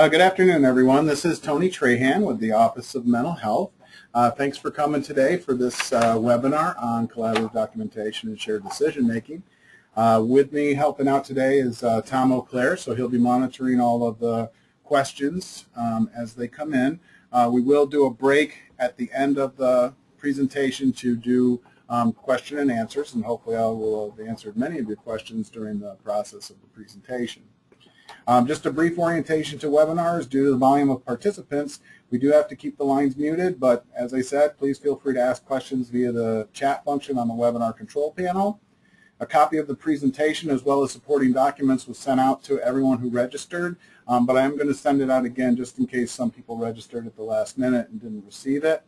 Good afternoon, everyone. This is Tony Trahan with the Office of Mental Health. Thanks for coming today for this webinar on collaborative documentation and shared decision making. With me helping out today is Tom O'Clair, so he'll be monitoring all of the questions as they come in. We will do a break at the end of the presentation to do question and answers, and hopefully I will have answered many of your questions during the process of the presentation. Just a brief orientation to webinars. Due to the volume of participants, we do have to keep the lines muted, but as I said, please feel free to ask questions via the chat function on the webinar control panel. A copy of the presentation as well as supporting documents was sent out to everyone who registered, but I am going to send it out again just in case some people registered at the last minute and didn't receive it.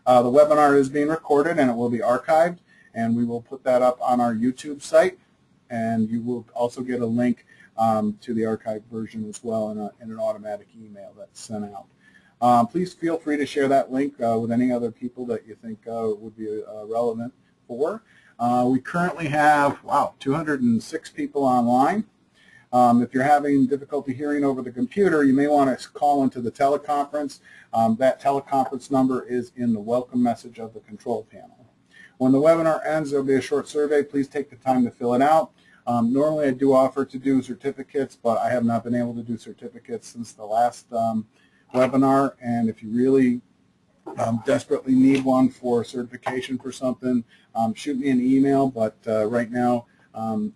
The webinar is being recorded and it will be archived, and we will put that up on our YouTube site, and you will also get a link to the archived version as well in an automatic email that's sent out. Please feel free to share that link with any other people that you think would be relevant for. We currently have, 206 people online. If you're having difficulty hearing over the computer, you may want to call into the teleconference. That teleconference number is in the welcome message of the control panel. When the webinar ends, there will be a short survey. Please take the time to fill it out. Normally I do offer to do certificates, but I have not been able to do certificates since the last webinar, and if you really desperately need one for certification for something, shoot me an email, but right now I'm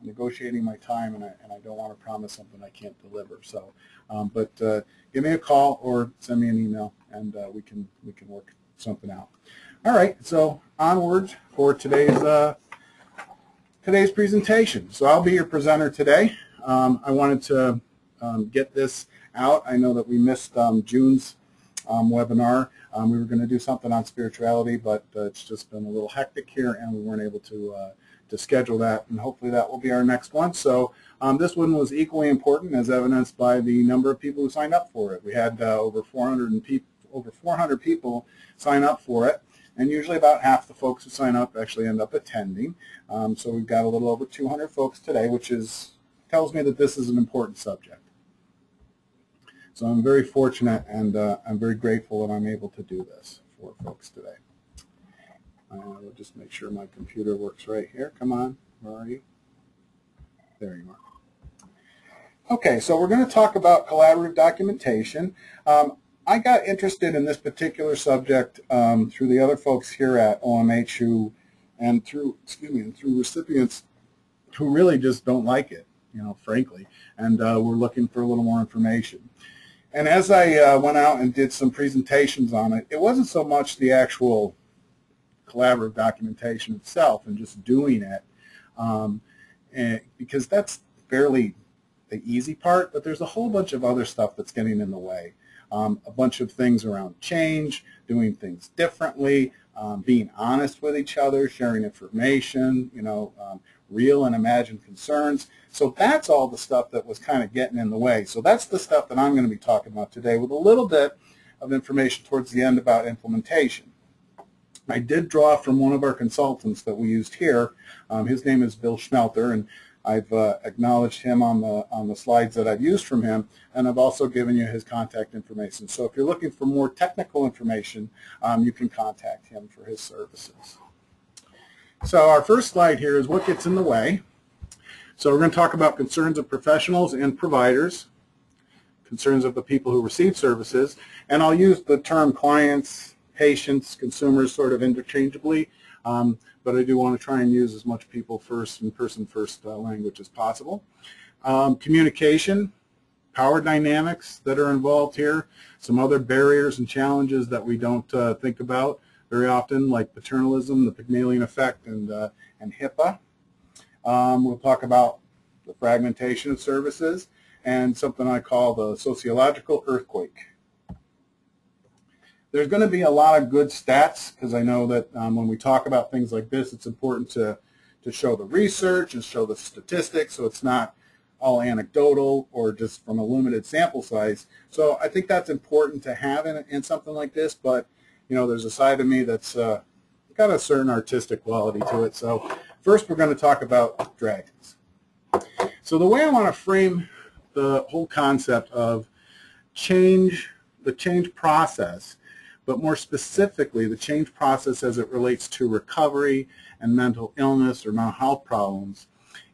negotiating my time, and I don't want to promise something I can't deliver. So, but give me a call or send me an email, and we can work something out. All right, so onwards for today's presentation. So I'll be your presenter today. I wanted to get this out. I know that we missed June's webinar. We were going to do something on spirituality, but it's just been a little hectic here, and we weren't able to schedule that, and hopefully that will be our next one. So this one was equally important, as evidenced by the number of people who signed up for it. We had over 400 people sign up for it. And usually about half the folks who sign up actually end up attending. So we've got a little over 200 folks today, which tells me that this is an important subject. So I'm very fortunate, and I'm very grateful that I'm able to do this for folks today. We'll just make sure my computer works right here. Come on, where are you? There you are. Okay, so we're going to talk about collaborative documentation. I got interested in this particular subject through the other folks here at OMH and through recipients who really just don't like it, frankly, and we're looking for a little more information. And as I went out and did some presentations on it, it wasn't so much the actual collaborative documentation itself and just doing it, because that's fairly the easy part, but there's a whole bunch of other stuff that's getting in the way. A bunch of things around change, doing things differently, being honest with each other, sharing information, real and imagined concerns. So that's all the stuff that was kind of getting in the way. So that's the stuff that I'm going to be talking about today, with a little bit of information towards the end about implementation. I did draw from one of our consultants that we used here. His name is Bill Schmelter, and I've acknowledged him on the slides that I've used from him, and I've also given you his contact information. So if you're looking for more technical information, you can contact him for his services. So our first slide here is what gets in the way. So we're going to talk about concerns of professionals and providers, concerns of the people who receive services, and I'll use the term clients, patients, consumers sort of interchangeably. But I do want to try and use as much people first and person first language as possible. Communication, power dynamics that are involved here, some other barriers and challenges that we don't think about very often, like paternalism, the Pygmalion effect, and HIPAA. We'll talk about the fragmentation of services and something I call the sociological earthquake. There's going to be a lot of good stats, because I know that when we talk about things like this, it's important to show the research and show the statistics, so it's not all anecdotal or just from a limited sample size. So I think that's important to have in something like this, but there's a side of me that's got a certain artistic quality to it. So first we're going to talk about dragons. So the way I want to frame the whole concept of change, the change process, but more specifically the change process as it relates to recovery and mental illness or mental health problems,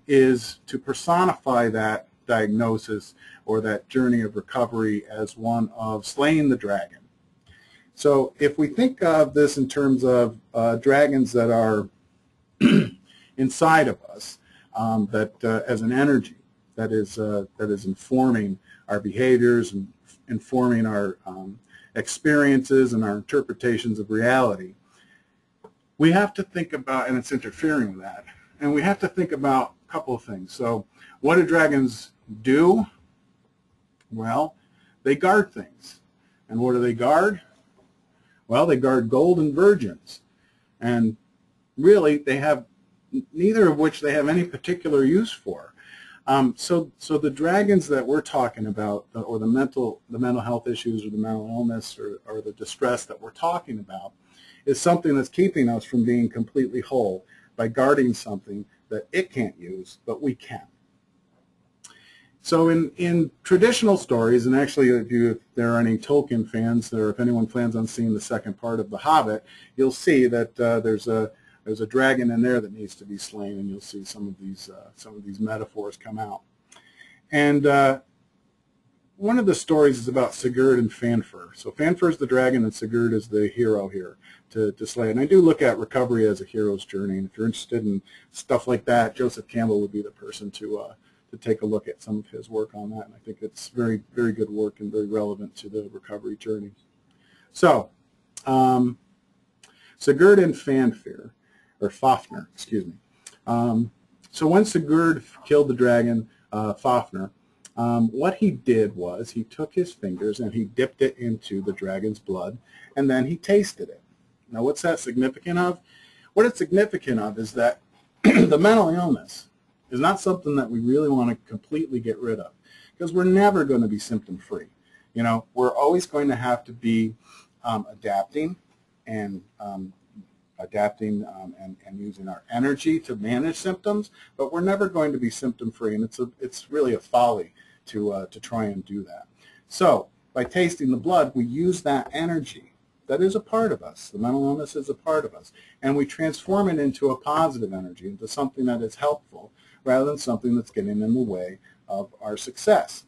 is to personify that diagnosis or that journey of recovery as one of slaying the dragon. So if we think of this in terms of dragons that are inside of us, as an energy that is informing our behaviors and informing our experiences and our interpretations of reality, we have to think about, and it's interfering with that, and we have to think about a couple of things. So what do dragons do? Well, they guard things. And what do they guard? Well, they guard golden virgins. And really, they have neither of which they have any particular use for. So the dragons that we're talking about, or the mental health issues or the mental illness or the distress that we're talking about, is something that's keeping us from being completely whole by guarding something that it can't use, but we can. So in traditional stories, and actually if there are any Tolkien fans, or if anyone plans on seeing the second part of The Hobbit, you'll see that there's a dragon in there that needs to be slain, and you'll see some of these metaphors come out. And one of the stories is about Sigurd and Fanfur. So Fanfur is the dragon, and Sigurd is the hero here to slay. And I do look at recovery as a hero's journey. And if you're interested in stuff like that, Joseph Campbell would be the person to take a look at some of his work on that. And I think it's very, very good work and very relevant to the recovery journey. So Sigurd and Fanfur, or Fafnir, excuse me. So when Sigurd killed the dragon, Fafnir, what he did was he took his fingers and he dipped it into the dragon's blood, and then he tasted it. Now, what's that significant of? What it's significant of is that the mental illness is not something that we really want to completely get rid of, because we're never going to be symptom-free. You know, we're always going to have to be adapting and using our energy to manage symptoms, but we're never going to be symptom-free, and it's really a folly to try and do that. So by tasting the blood, we use that energy that is a part of us. The mental illness is a part of us, and we transform it into a positive energy, into something that is helpful, rather than something that's getting in the way of our success.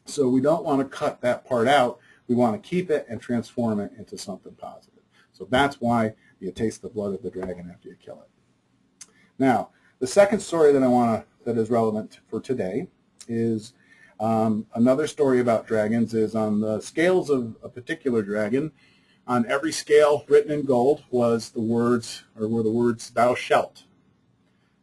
So we don't want to cut that part out. We want to keep it and transform it into something positive. So that's why you taste the blood of the dragon after you kill it. Now, the second story that that is relevant for today is another story about dragons. Is on the scales of a particular dragon. On every scale written in gold was the words, or were the words, "Thou shalt."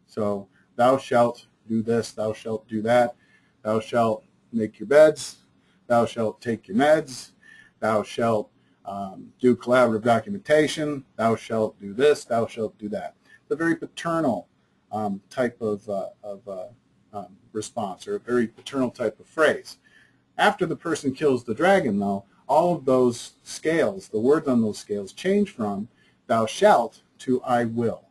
So, thou shalt do this, thou shalt do that, thou shalt make your beds, thou shalt take your meds, thou shalt do collaborative documentation, thou shalt do this, thou shalt do that. It's a very paternal type of response, or a very paternal type of phrase. After the person kills the dragon, though, all of those scales, the words on those scales, change from "thou shalt" to "I will."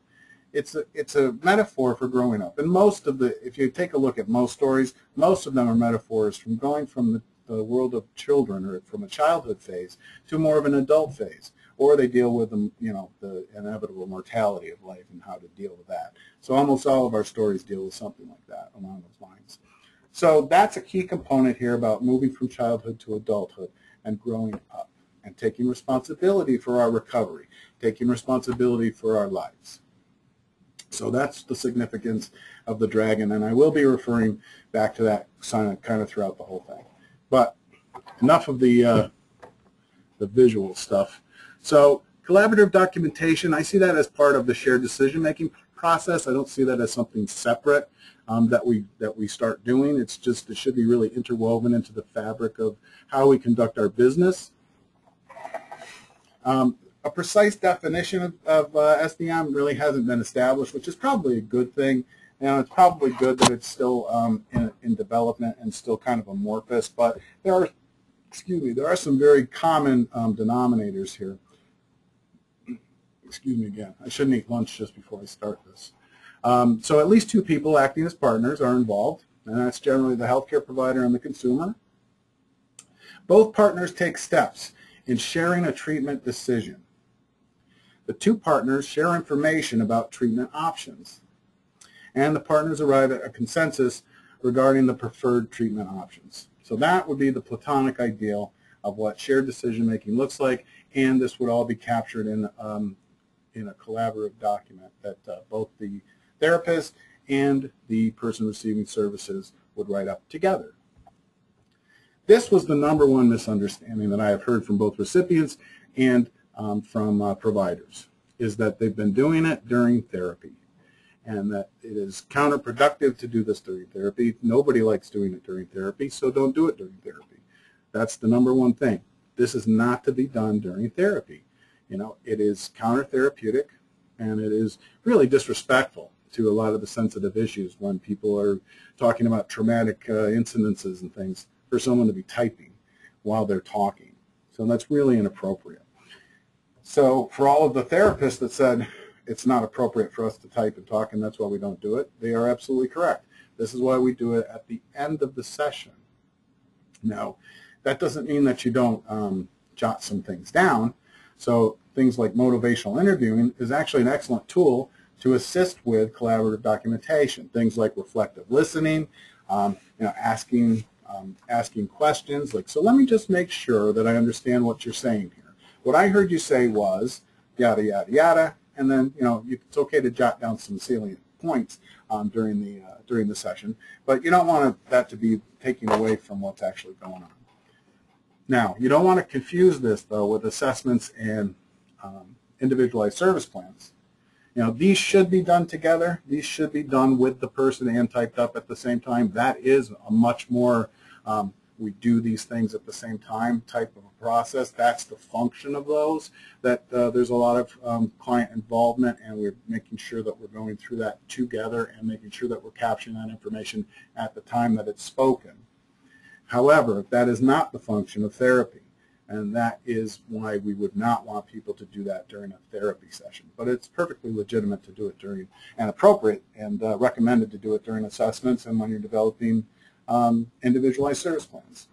It's a metaphor for growing up. And most of if you take a look at most stories, most of them are metaphors from going from the world of children, or from a childhood phase, to more of an adult phase. Or they deal with the inevitable mortality of life and how to deal with that. So almost all of our stories deal with something like that along those lines. So that's a key component here about moving from childhood to adulthood and growing up and taking responsibility for our recovery, taking responsibility for our lives. So that's the significance of the dragon, and I will be referring back to that kind of throughout the whole thing. But enough of the visual stuff. So collaborative documentation, I see that as part of the shared decision-making process. I don't see that as something separate that we start doing. It should be really interwoven into the fabric of how we conduct our business. A precise definition of SDM really hasn't been established, which is probably a good thing. It's probably good that it's still in development and still kind of amorphous, but there are some very common denominators here. Excuse me again. I shouldn't eat lunch just before I start this. So at least two people acting as partners are involved, and that's generally the healthcare provider and the consumer. Both partners take steps in sharing a treatment decision. The two partners share information about treatment options, and the partners arrive at a consensus regarding the preferred treatment options. So that would be the platonic ideal of what shared decision-making looks like, and this would all be captured in a collaborative document that both the therapist and the person receiving services would write up together. This was the #1 misunderstanding that I have heard from both recipients and from providers, is that they've been doing it during therapy, and that it is counterproductive to do this during therapy. Nobody likes doing it during therapy, so don't do it during therapy. That's the #1 thing. This is not to be done during therapy. You know, it is counter-therapeutic, and it is really disrespectful to a lot of the sensitive issues when people are talking about traumatic incidences and things, for someone to be typing while they're talking. So that's really inappropriate. So for all of the therapists that said it's not appropriate for us to type and talk and that's why we don't do it, they are absolutely correct. This is why we do it at the end of the session. Now, that doesn't mean that you don't jot some things down. So things like motivational interviewing is actually an excellent tool to assist with collaborative documentation. Things like reflective listening, asking questions like, so let me just make sure that I understand what you're saying here. What I heard you say was yada, yada, yada, and then, it's okay to jot down some salient points during the session, but you don't want that to be taken away from what's actually going on. Now, you don't want to confuse this, though, with assessments and individualized service plans. These should be done together. These should be done with the person and typed up at the same time. That is a much more we do these things at the same time type of a process. That's the function of those, that there's a lot of client involvement, and we're making sure that we're going through that together and making sure that we're capturing that information at the time that it's spoken. However, that is not the function of therapy, and that is why we would not want people to do that during a therapy session. But it's perfectly legitimate to do it during, and appropriate and recommended to do it during assessments and when you're developing individualized service plans.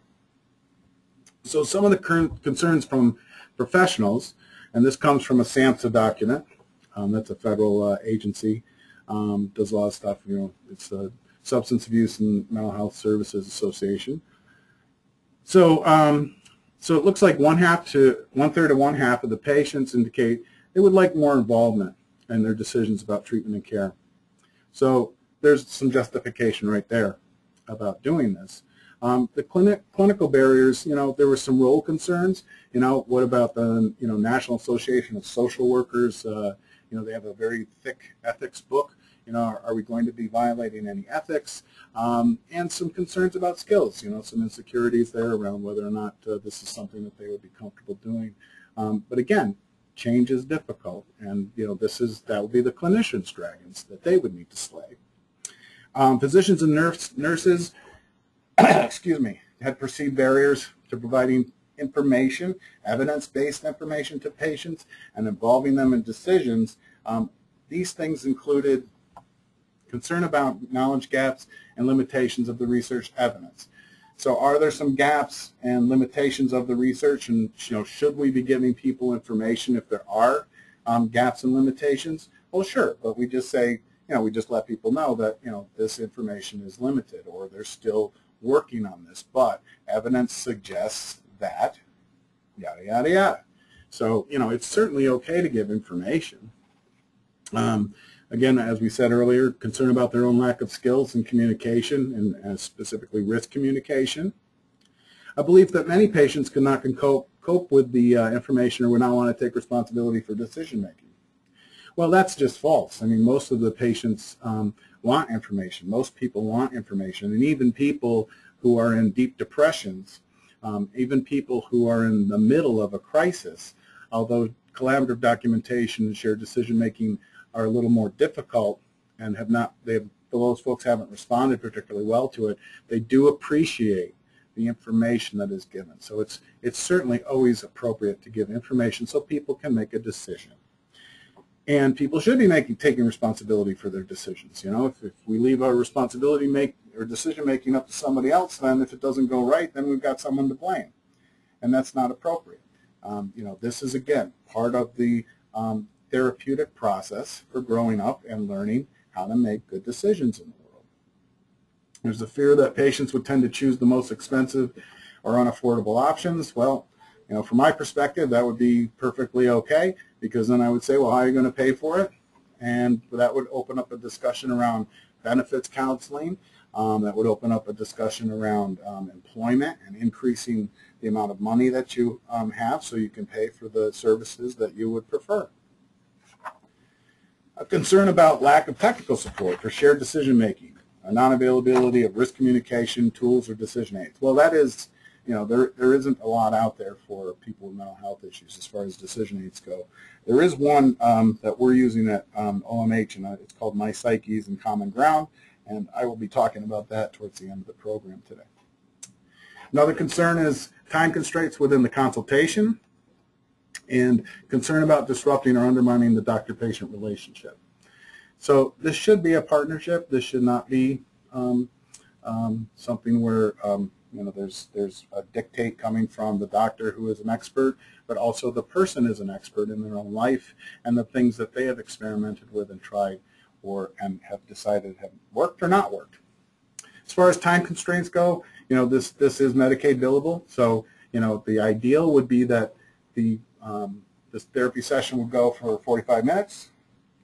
So some of the current concerns from professionals, and this comes from a SAMHSA document, that's a federal agency, does a lot of stuff, it's a Substance Abuse and Mental Health Services Association. So so it looks like one-third to one-half of the patients indicate they would like more involvement in their decisions about treatment and care. So there's some justification right there about doing this. The clinical barriers, there were some role concerns. What about the National Association of Social Workers? They have a very thick ethics book. Are we going to be violating any ethics? And some concerns about skills, some insecurities there around whether or not this is something that they would be comfortable doing. But again, change is difficult, and that would be the clinicians' dragons that they would need to slay. Physicians and nurses, excuse me, had perceived barriers to providing information, evidence-based information to patients, and involving them in decisions. These things included concern about knowledge gaps and limitations of the research evidence. So are there some gaps and limitations of the research, and should we be giving people information if there are gaps and limitations? Well, sure, but we just say, we just let people know that, this information is limited, or they're still working on this, but evidence suggests that, yada, yada, yada. So, it's certainly okay to give information. Again, as we said earlier, concern about their own lack of skills in communication, and specifically risk communication. A belief that many patients cannot cope with the information or would not want to take responsibility for decision making. Well, that's just false. I mean, most of the patients want information. Most people want information, and even people who are in deep depressions, even people who are in the middle of a crisis, although collaborative documentation and shared decision making are a little more difficult and those folks haven't responded particularly well to it, they do appreciate the information that is given. So it's certainly always appropriate to give information so people can make a decision. And people should be taking responsibility for their decisions. You know, if we leave our responsibility or decision making up to somebody else, then if it doesn't go right, then we've got someone to blame, and that's not appropriate. You know, this is again part of the therapeutic process for growing up and learning how to make good decisions in the world. There's a fear that patients would tend to choose the most expensive or unaffordable options. Well, you know, from my perspective, that would be perfectly okay, because then I would say, well, how are you going to pay for it? And that would open up a discussion around benefits counseling. That would open up a discussion around employment and increasing the amount of money that you have so you can pay for the services that you would prefer. A concern about lack of technical support for shared decision making, a non-availability of risk communication tools or decision aids. Well, that is, you know, there isn't a lot out there for people with mental health issues as far as decision aids go. There is one that we're using at OMH, and it's called My Psyches and Common Ground, and I will be talking about that towards the end of the program today. Another concern is time constraints within the consultation, and concern about disrupting or undermining the doctor-patient relationship. So this should be a partnership. This should not be something where you know, there's a dictate coming from the doctor who is an expert, but also the person is an expert in their own life and the things that they have experimented with and tried and have decided have worked or not worked. As far as time constraints go, you know, this is Medicaid billable. So, you know, the ideal would be that this therapy session would go for 45 minutes.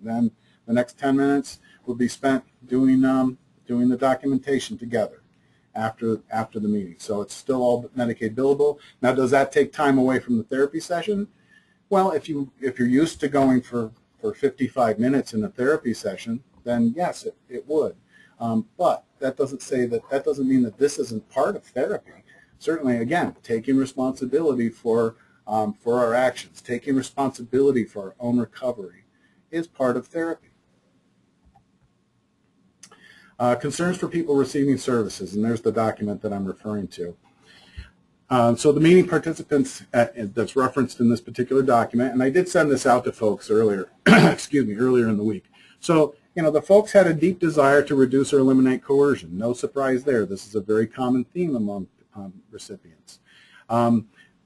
Then the next 10 minutes would be spent doing the documentation together after the meeting. So it's still all Medicaid billable. Now, does that take time away from the therapy session? Well, if you're used to going for 55 minutes in a therapy session, then yes, it would. But that doesn't mean that this isn't part of therapy. Certainly, again, taking responsibility for our actions, taking responsibility for our own recovery is part of therapy. Concerns for people receiving services, and there's the document that I'm referring to. So the meeting participants that's referenced in this particular document, and I did send this out to folks earlier, excuse me, earlier in the week. So, you know, the folks had a deep desire to reduce or eliminate coercion. No surprise there. This is a very common theme among recipients.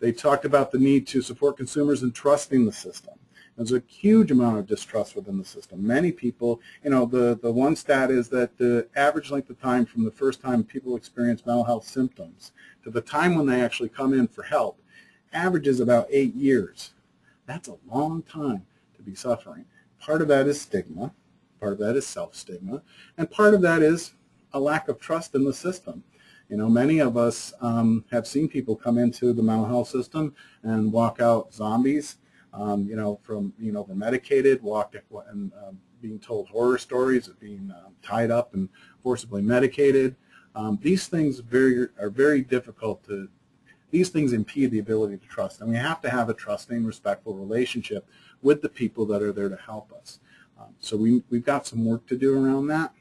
They talked about the need to support consumers in trusting the system. There's a huge amount of distrust within the system. Many people, you know, the one stat is that the average length of time from the first time people experience mental health symptoms to the time when they actually come in for help averages about 8 years. That's a long time to be suffering. Part of that is stigma, part of that is self-stigma, and part of that is a lack of trust in the system. You know, many of us have seen people come into the mental health system and walk out zombies, you know, from being over-medicated, and being told horror stories of being tied up and forcibly medicated. These things are very difficult to, these things impede the ability to trust. And we have to have a trusting, respectful relationship with the people that are there to help us. So we've got some work to do around that.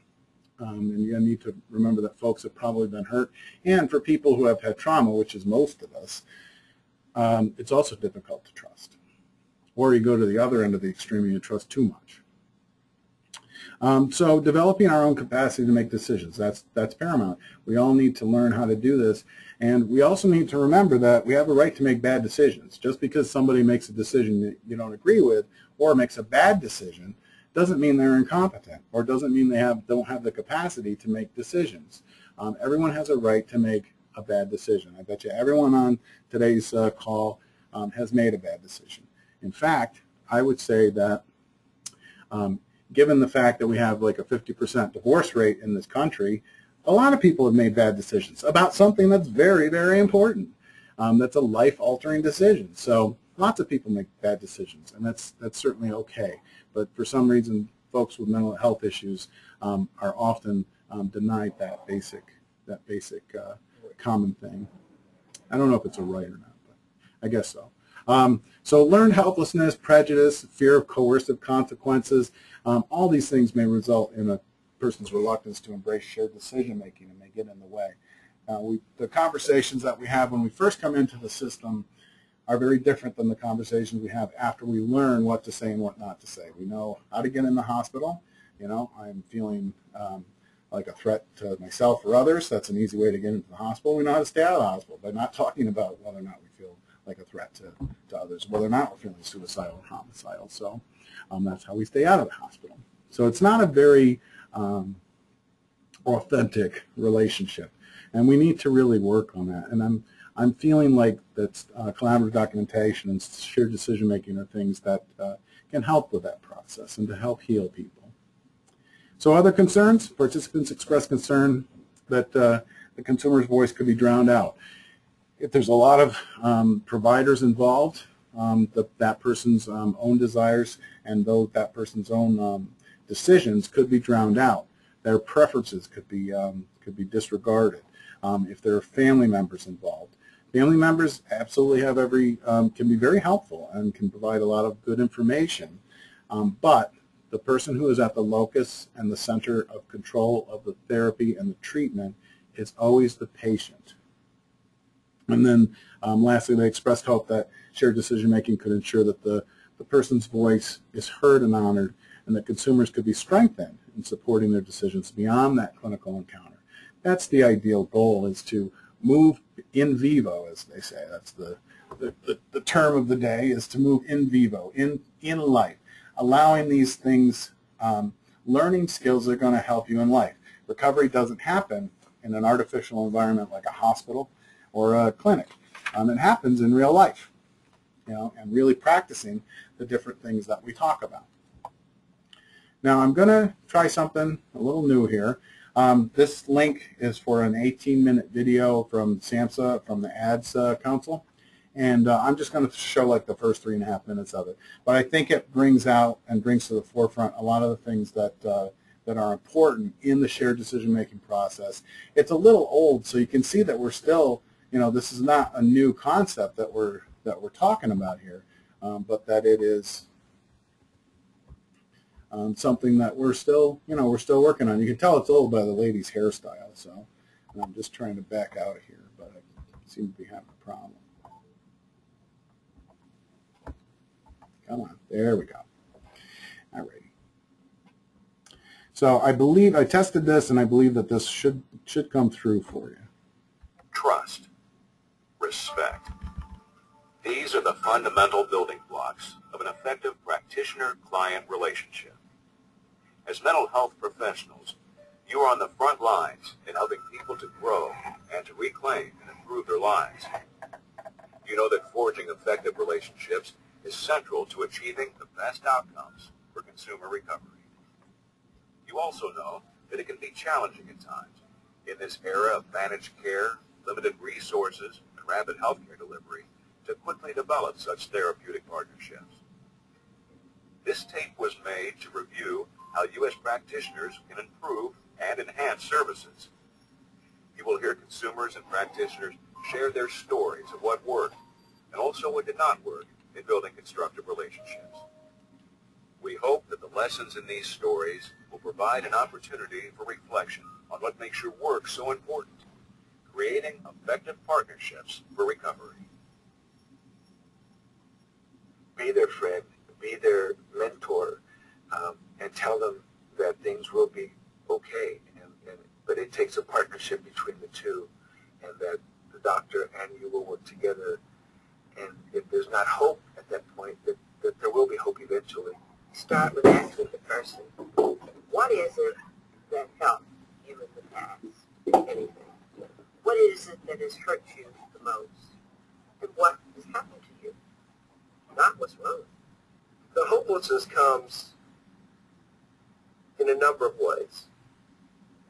And you need to remember that folks have probably been hurt. And for people who have had trauma, which is most of us, it's also difficult to trust. Or you go to the other end of the extreme and you trust too much. So developing our own capacity to make decisions, that's paramount. We all need to learn how to do this. And we also need to remember that we have a right to make bad decisions. Just because somebody makes a decision that you don't agree with or makes a bad decision doesn't mean they're incompetent or doesn't mean they don't have the capacity to make decisions. Everyone has a right to make a bad decision. I bet you everyone on today's call has made a bad decision. In fact, I would say that given the fact that we have like a 50% divorce rate in this country, a lot of people have made bad decisions about something that's very, very important. That's a life-altering decision. So lots of people make bad decisions, and that's certainly okay. But for some reason, folks with mental health issues are often denied that basic common thing. I don't know if it's a right or not, but I guess so. So learned helplessness, prejudice, fear of coercive consequences, all these things may result in a person's reluctance to embrace shared decision-making and may get in the way. The conversations that we have when we first come into the system are very different than the conversations we have after we learn what to say and what not to say. We know how to get in the hospital. I'm feeling like a threat to myself or others. That's an easy way to get into the hospital. We know how to stay out of the hospital by not talking about whether or not we feel like a threat to others, whether or not we're feeling suicidal or homicidal. So that's how we stay out of the hospital. So it's not a very authentic relationship, and we need to really work on that. And I'm feeling like that collaborative documentation and shared decision making are things that can help with that process and to help heal people. So other concerns, participants express concern that the consumer's voice could be drowned out. If there's a lot of providers involved, that person's own desires and that person's own decisions could be drowned out. Their preferences could be disregarded. If there are family members involved, family members absolutely have can be very helpful and can provide a lot of good information, but the person who is at the locus and the center of control of the therapy and the treatment is always the patient. And then lastly, they expressed hope that shared decision-making could ensure that the person's voice is heard and honored, and that consumers could be strengthened in supporting their decisions beyond that clinical encounter. That's the ideal goal, is to move in vivo, as they say. That's the term of the day, is to move in vivo, in life, allowing these things, learning skills that are going to help you in life. Recovery doesn't happen in an artificial environment like a hospital or a clinic. It happens in real life, and really practicing the different things that we talk about. Now I'm going to try something a little new here. This link is for an 18-minute video from SAMHSA, from the ADS Council, and I'm just going to show like the first 3.5 minutes of it. But I think it brings out and brings to the forefront a lot of the things that are important in the shared decision-making process. It's a little old, so you can see that we're still, this is not a new concept that we're talking about here, but that it is something that we're still working on. You can tell it's old by the lady's hairstyle. So I'm just trying to back out of here, but I seem to be having a problem. Come on, there we go. All right. So I tested this, and I believe that this should come through for you. Trust, respect. These are the fundamental building blocks of an effective practitioner-client relationship. As mental health professionals, you are on the front lines in helping people to grow and to reclaim and improve their lives. You know that forging effective relationships is central to achieving the best outcomes for consumer recovery. You also know that it can be challenging at times in this era of managed care, limited resources, and rapid healthcare delivery to quickly develop such therapeutic partnerships. This tape was made to review how U.S. practitioners can improve and enhance services. You will hear consumers and practitioners share their stories of what worked and also what did not work in building constructive relationships. We hope that the lessons in these stories will provide an opportunity for reflection on what makes your work so important, creating effective partnerships for recovery. Be their friend, be their mentor, and tell them that things will be okay. But it takes a partnership between the two, and that the doctor and you will work together. And if there's not hope at that point, that there will be hope eventually. Start with asking the person, what is it that helped you in the past, if anything? What is it that has hurt you the most? And what has happened to you? Not what's wrong. The hopelessness comes in a number of ways.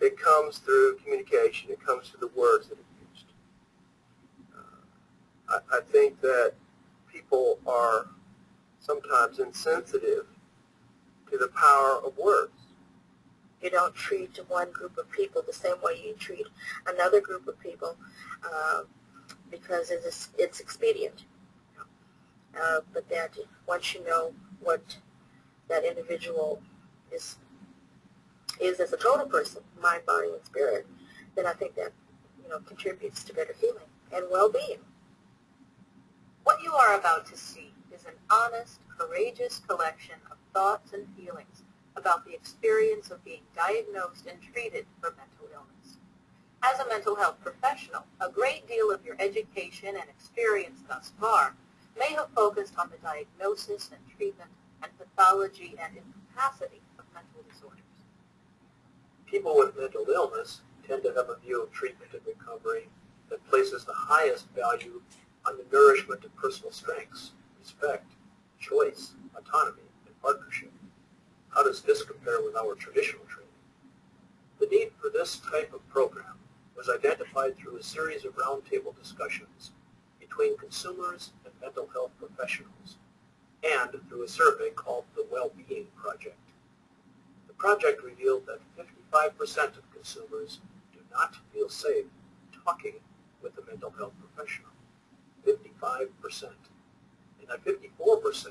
It comes through communication. It comes through the words that are used. I think that people are sometimes insensitive to the power of words. You don't treat one group of people the same way you treat another group of people because it's expedient. But that once you know what that individual is as a total person, mind, body, and spirit, then I think that contributes to better healing and well-being. What you you are about to see is an honest, courageous collection of thoughts and feelings about the experience of being diagnosed and treated for mental illness. As a mental health professional, a great deal of your education and experience thus far may have focused on the diagnosis and treatment and pathology and incapacity of mental disorders. People with mental illness tend to have a view of treatment and recovery that places the highest value on the nourishment of personal strengths, respect, choice, autonomy, and partnership. How does this compare with our traditional training? The need for this type of program was identified through a series of roundtable discussions between consumers and mental health professionals, and through a survey called the Well-Being Project. The project revealed that 55% of consumers do not feel safe talking with a mental health professional. 55%. And that 54%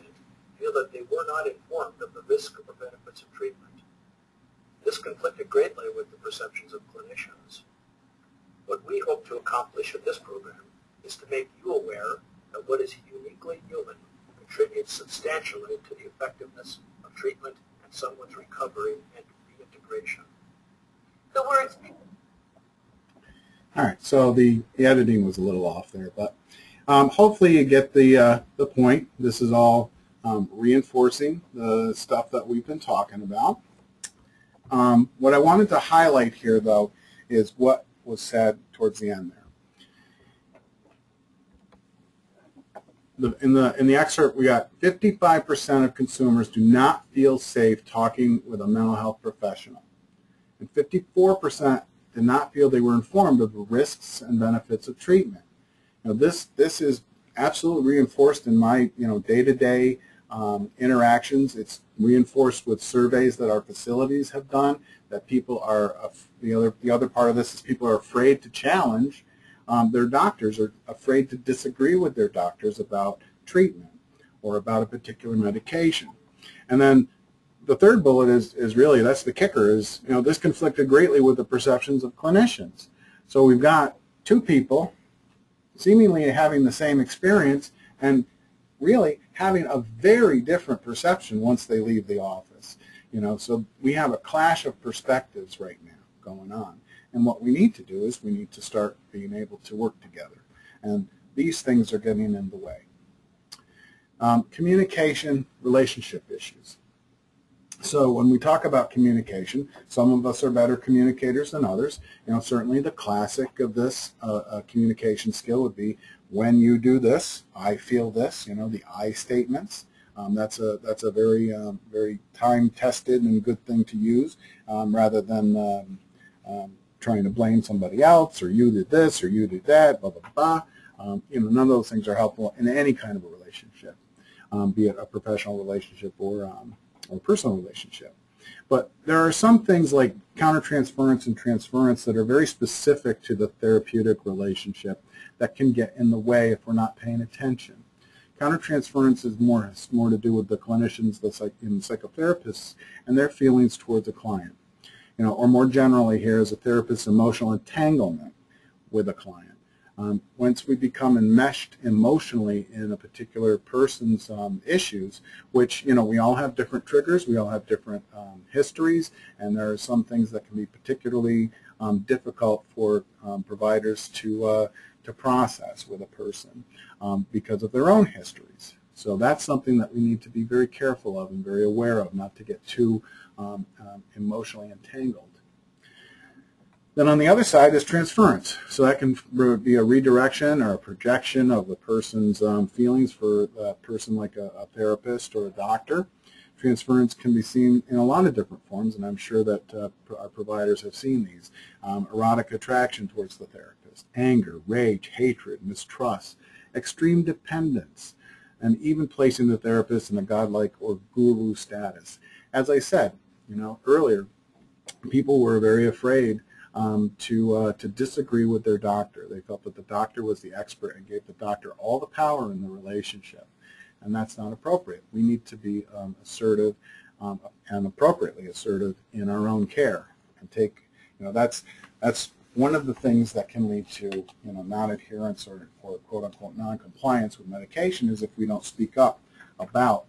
feel that they were not informed of the risk or benefits of treatment. This conflicted greatly with the perceptions of clinicians. What we hope to accomplish in this program is to make you aware that what is uniquely human contributes substantially to the effectiveness of treatment and someone's recovery and reintegration. The words... All right, so the editing was a little off there, but hopefully you get the point. This is all reinforcing the stuff that we've been talking about. What I wanted to highlight here, though, is what was said towards the end there. In the excerpt, we got 55% of consumers do not feel safe talking with a mental health professional, and 54% did not feel they were informed of the risks and benefits of treatment. Now, this is absolutely reinforced in my day-to-day interactions. It's reinforced with surveys that our facilities have done. That people are the other part of this is people are afraid to challenge their doctors, or afraid to disagree with their doctors about treatment or about a particular medication. And then the third bullet is really, that's the kicker, is this conflicted greatly with the perceptions of clinicians. So we've got two people seemingly having the same experience and really having a very different perception once they leave the office. So we have a clash of perspectives right now going on. And what we need to do is we need to start being able to work together. And these things are getting in the way. Communication, relationship issues. So when we talk about communication, some of us are better communicators than others. Certainly the classic of this communication skill would be, when you do this, I feel this. The I statements. That's a very very time-tested and good thing to use, rather than trying to blame somebody else, or you did this, or you did that, blah blah blah. None of those things are helpful in any kind of a relationship, be it a professional relationship or personal relationship. But there are some things like countertransference and transference that are very specific to the therapeutic relationship that can get in the way if we're not paying attention. Countertransference is more to do with the clinicians, the psychotherapists, and their feelings towards the client. Or more generally here, as a therapist's emotional entanglement with a client. Once we become enmeshed emotionally in a particular person's issues, which, we all have different triggers, we all have different histories, and there are some things that can be particularly difficult for providers to process with a person because of their own histories. So that's something that we need to be very careful of and very aware of, not to get too emotionally entangled. Then on the other side is transference. So that can be a redirection or a projection of the person's feelings for a person like a therapist or a doctor. Transference can be seen in a lot of different forms, and I'm sure that our providers have seen these. Erotic attraction towards the therapist, anger, rage, hatred, mistrust, extreme dependence, and even placing the therapist in a godlike or guru status. As I said, earlier, people were very afraid to disagree with their doctor. They felt that the doctor was the expert and gave the doctor all the power in the relationship, and that's not appropriate. We need to be assertive and appropriately assertive in our own care, and take, that's one of the things that can lead to non-adherence or quote-unquote non-compliance with medication is if we don't speak up about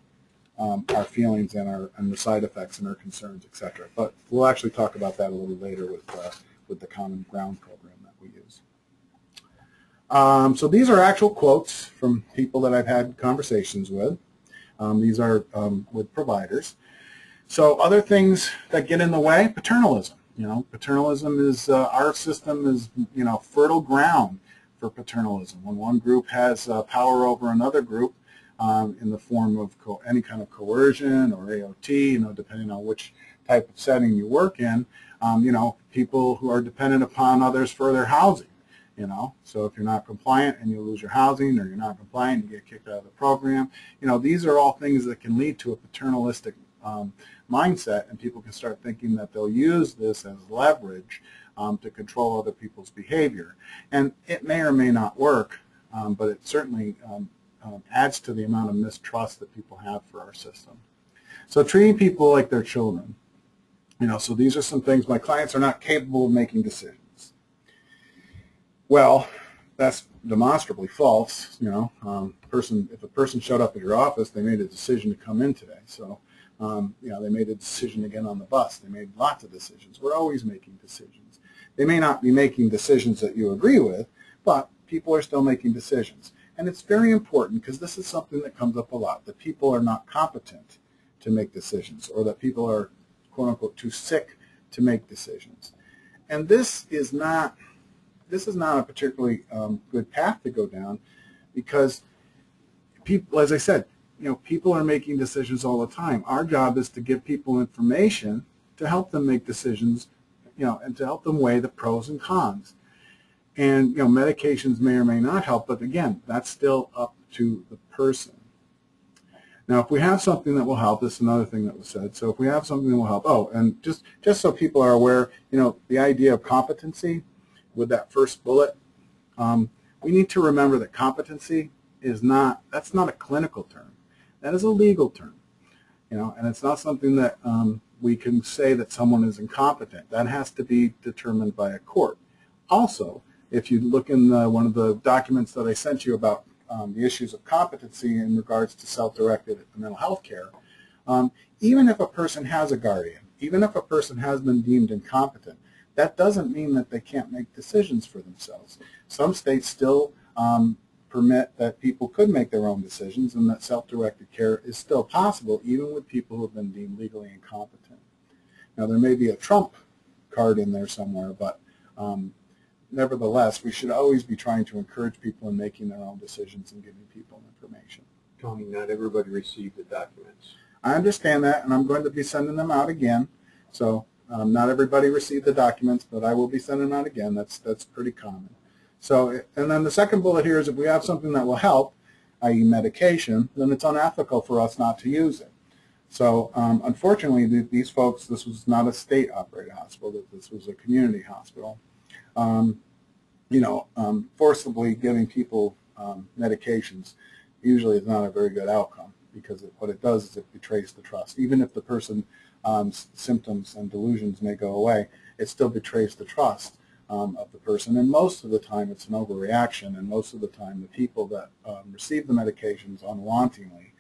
our feelings and the side effects and our concerns, etc. But we'll actually talk about that a little later with the Common Ground program that we use. So these are actual quotes from people that I've had conversations with. These are with providers. So other things that get in the way, paternalism. Paternalism is, our system is, fertile ground for paternalism. When one group has power over another group in the form of any kind of coercion or AOT, depending on which type of setting you work in, people who are dependent upon others for their housing. So if you're not compliant and you lose your housing, or you're not compliant and you get kicked out of the program, these are all things that can lead to a paternalistic mindset, and people can start thinking that they'll use this as leverage to control other people's behavior. And it may or may not work, but it certainly adds to the amount of mistrust that people have for our system. So treating people like they're children. So these are some things. My clients are not capable of making decisions. Well, that's demonstrably false. If a person showed up at your office, they made a decision to come in today. So, they made a decision to get on the bus. They made lots of decisions. We're always making decisions. They may not be making decisions that you agree with, but people are still making decisions. And it's very important, because this is something that comes up a lot, that people are not competent to make decisions, or that people are, quote unquote, too sick to make decisions. And this is not a particularly good path to go down, because people, as I said, people are making decisions all the time. Our job is to give people information to help them make decisions, and to help them weigh the pros and cons. And medications may or may not help, but again, that's still up to the person. Now, if we have something that will help, this is another thing that was said. So if we have something that will help, and just so people are aware, the idea of competency with that first bullet, we need to remember that competency that's not a clinical term. That is a legal term, and it's not something that we can say that someone is incompetent. That has to be determined by a court. Also, if you look in one of the documents that I sent you about the issues of competency in regards to self-directed mental health care, even if a person has a guardian, even if a person has been deemed incompetent, that doesn't mean that they can't make decisions for themselves. Some states still permit that people could make their own decisions, and that self-directed care is still possible even with people who have been deemed legally incompetent. Now, there may be a trump card in there somewhere, but nevertheless, we should always be trying to encourage people in making their own decisions and giving people information. Tony, not everybody received the documents. I understand that, and I'm going to be sending them out again. So not everybody received the documents, but I will be sending them out again. That's pretty common. So, and then the second bullet here is if we have something that will help, i.e. medication, then it's unethical for us not to use it. So unfortunately, these folks, this was not a state-operated hospital. This was a community hospital. Forcibly giving people medications usually is not a very good outcome, because what it does is it betrays the trust. Even if the person's symptoms and delusions may go away, it still betrays the trust of the person. And most of the time it's an overreaction, and most of the time the people that receive the medications unwantingly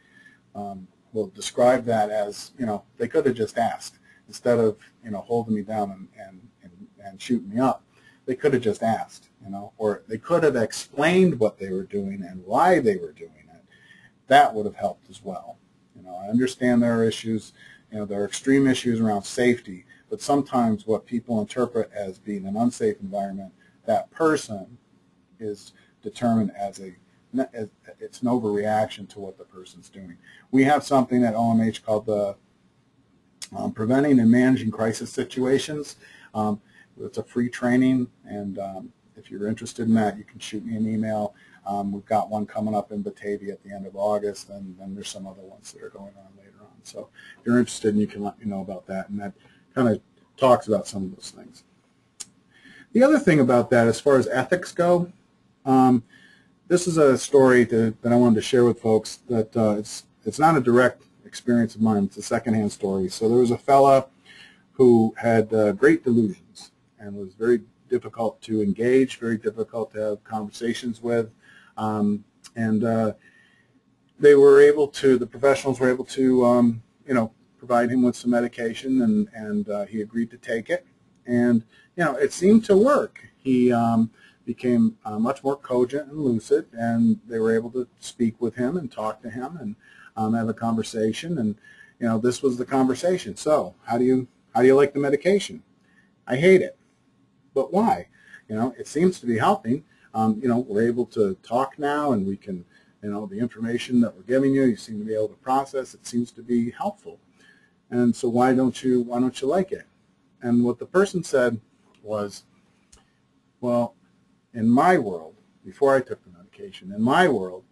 will describe that as, they could have just asked. Instead of, holding me down and shooting me up, they could have just asked, or they could have explained what they were doing and why they were doing it. That would have helped as well. I understand there are issues, there are extreme issues around safety, but sometimes what people interpret as being an unsafe environment, that person is determined as it's an overreaction to what the person's doing. We have something at OMH called the Preventing and Managing Crisis Situations. It's a free training, and if you're interested in that, you can shoot me an email. We've got one coming up in Batavia at the end of August, and then there's some other ones that are going on later on. So if you're interested, you can let me know about that, and that kind of talks about some of those things. The other thing about that, as far as ethics go, this is a story that I wanted to share with folks that it's not a direct experience of mine. It's a secondhand story. So there was a fella who had great delusions and was very, difficult to engage, very difficult to have conversations with, and they were able to, the professionals were able to, provide him with some medication, and he agreed to take it, and it seemed to work. He became much more cogent and lucid, and they were able to speak with him and talk to him and have a conversation, and this was the conversation. So, how do you like the medication? I hate it. But why? It seems to be helping. We're able to talk now, and we can, the information that we're giving you seem to be able to process. It seems to be helpful. And so why don't you like it? And what the person said was, well, in my world, before I took the medication, in my world,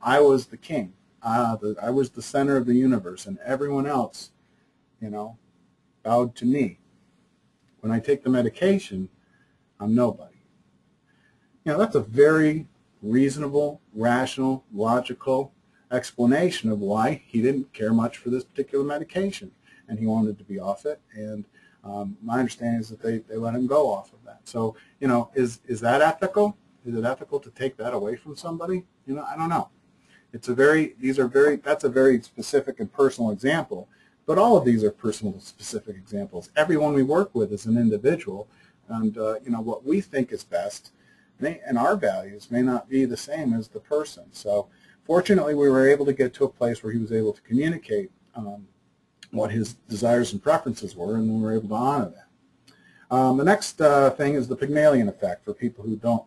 I was the king. I was the center of the universe, and everyone else, bowed to me. When I take the medication, I'm nobody. That's a very reasonable, rational, logical explanation of why he didn't care much for this particular medication, and he wanted to be off it. And my understanding is that they let him go off of that. So, is that ethical? Is it ethical to take that away from somebody? I don't know. That's a very specific and personal example, but all of these are personal, specific examples. Everyone we work with is an individual, and what we think is best and our values may not be the same as the person. So fortunately, we were able to get to a place where he was able to communicate what his desires and preferences were, and we were able to honor that. The next thing is the Pygmalion effect. For people who don't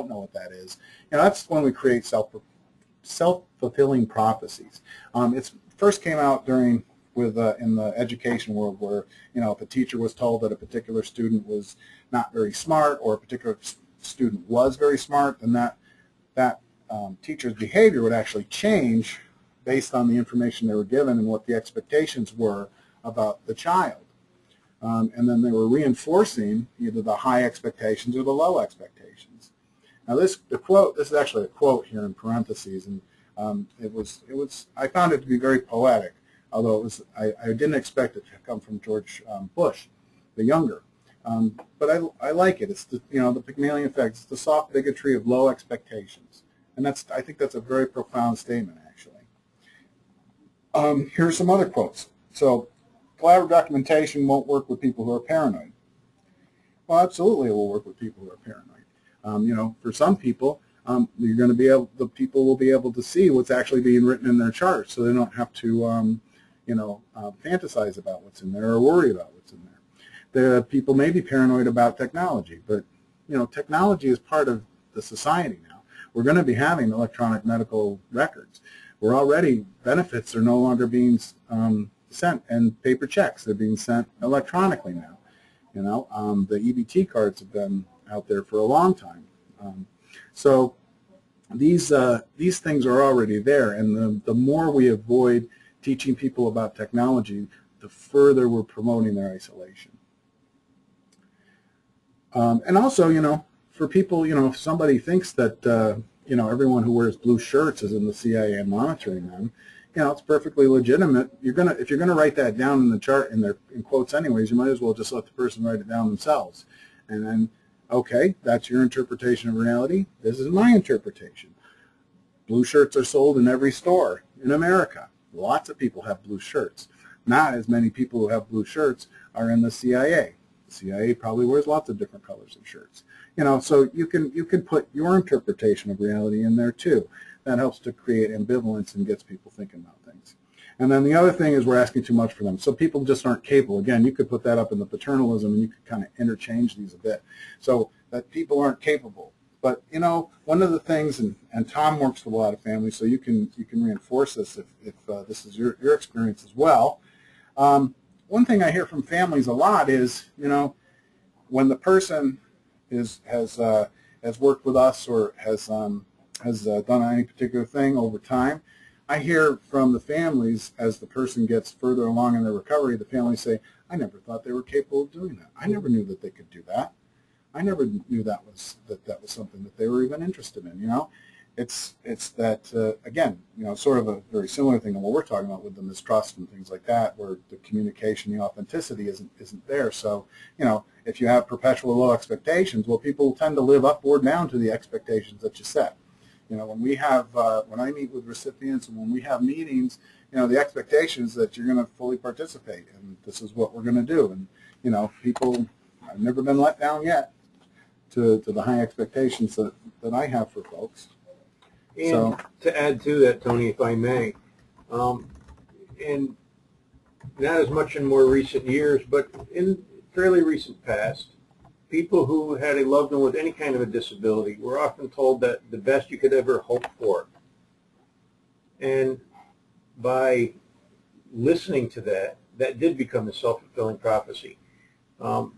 know what that is, that's when we create self-fulfilling prophecies. It first came out in the education world, where if a teacher was told that a particular student was not very smart, or a particular student was very smart, then that teacher's behavior would actually change based on the information they were given and what the expectations were about the child. And then they were reinforcing either the high expectations or the low expectations. Now this is actually a quote here in parentheses, and I found it to be very poetic, although I didn't expect it to come from George Bush, the younger. But I like it. It's the Pygmalion effect. It's the soft bigotry of low expectations, and I think that's a very profound statement, actually. Here are some other quotes. So, collaborative documentation won't work with people who are paranoid. Well, absolutely, it will work with people who are paranoid. For some people, the people will be able to see what's actually being written in their chart, so they don't have to, fantasize about what's in there or worry about what's in there. The people may be paranoid about technology, but technology is part of the society now. We're going to be having electronic medical records. Benefits are no longer being sent in paper checks. They're being sent electronically now. The EBT cards have been out there for a long time. So these things are already there, and the more we avoid teaching people about technology, the further we're promoting their isolation. And also, for people, if somebody thinks that, everyone who wears blue shirts is in the CIA and monitoring them, it's perfectly legitimate. If you're gonna write that down in the chart in quotes anyways, you might as well just let the person write it down themselves. And then, okay, that's your interpretation of reality. This is my interpretation. Blue shirts are sold in every store in America. Lots of people have blue shirts. Not as many people who have blue shirts are in the CIA. The CIA probably wears lots of different colors of shirts. So you can put your interpretation of reality in there too. That helps to create ambivalence and gets people thinking about things. And then the other thing is we're asking too much for them. So people just aren't capable. Again, you could put that up in the paternalism, and you could kind of interchange these a bit. So that people aren't capable. But one of the things, and Tom works with a lot of families, so you can reinforce this if this is your experience as well. One thing I hear from families a lot is, when the person has worked with us or has done any particular thing over time, I hear from the families as the person gets further along in their recovery, the families say, I never thought they were capable of doing that. I never knew that they could do that. I never knew that was something that they were even interested in, it's that, again, sort of a very similar thing to what we're talking about with the mistrust and things like that, where the communication, the authenticity isn't there. So, if you have perpetual low expectations, well, people tend to live up or down to the expectations that you set. When we have, when I meet with recipients and when we have meetings, the expectation is that you're going to fully participate, and this is what we're going to do. And, people, I've never been let down yet to the high expectations that I have for folks. And So, to add to that, Tony, if I may, and not as much in more recent years, but in fairly recent past, people who had a loved one with any kind of a disability were often told that the best you could ever hope for. And by listening to that, that did become a self-fulfilling prophecy,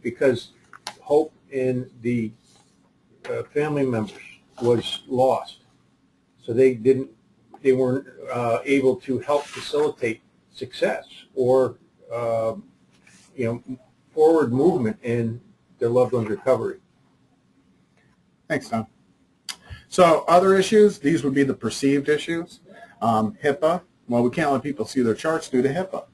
because hope in the family members was lost. So they weren't able to help facilitate success or forward movement in their loved one's recovery. thanks, Tom. So other issues, these would be the perceived issues. HIPAA, well, we can't let people see their charts due to HIPAA. Well,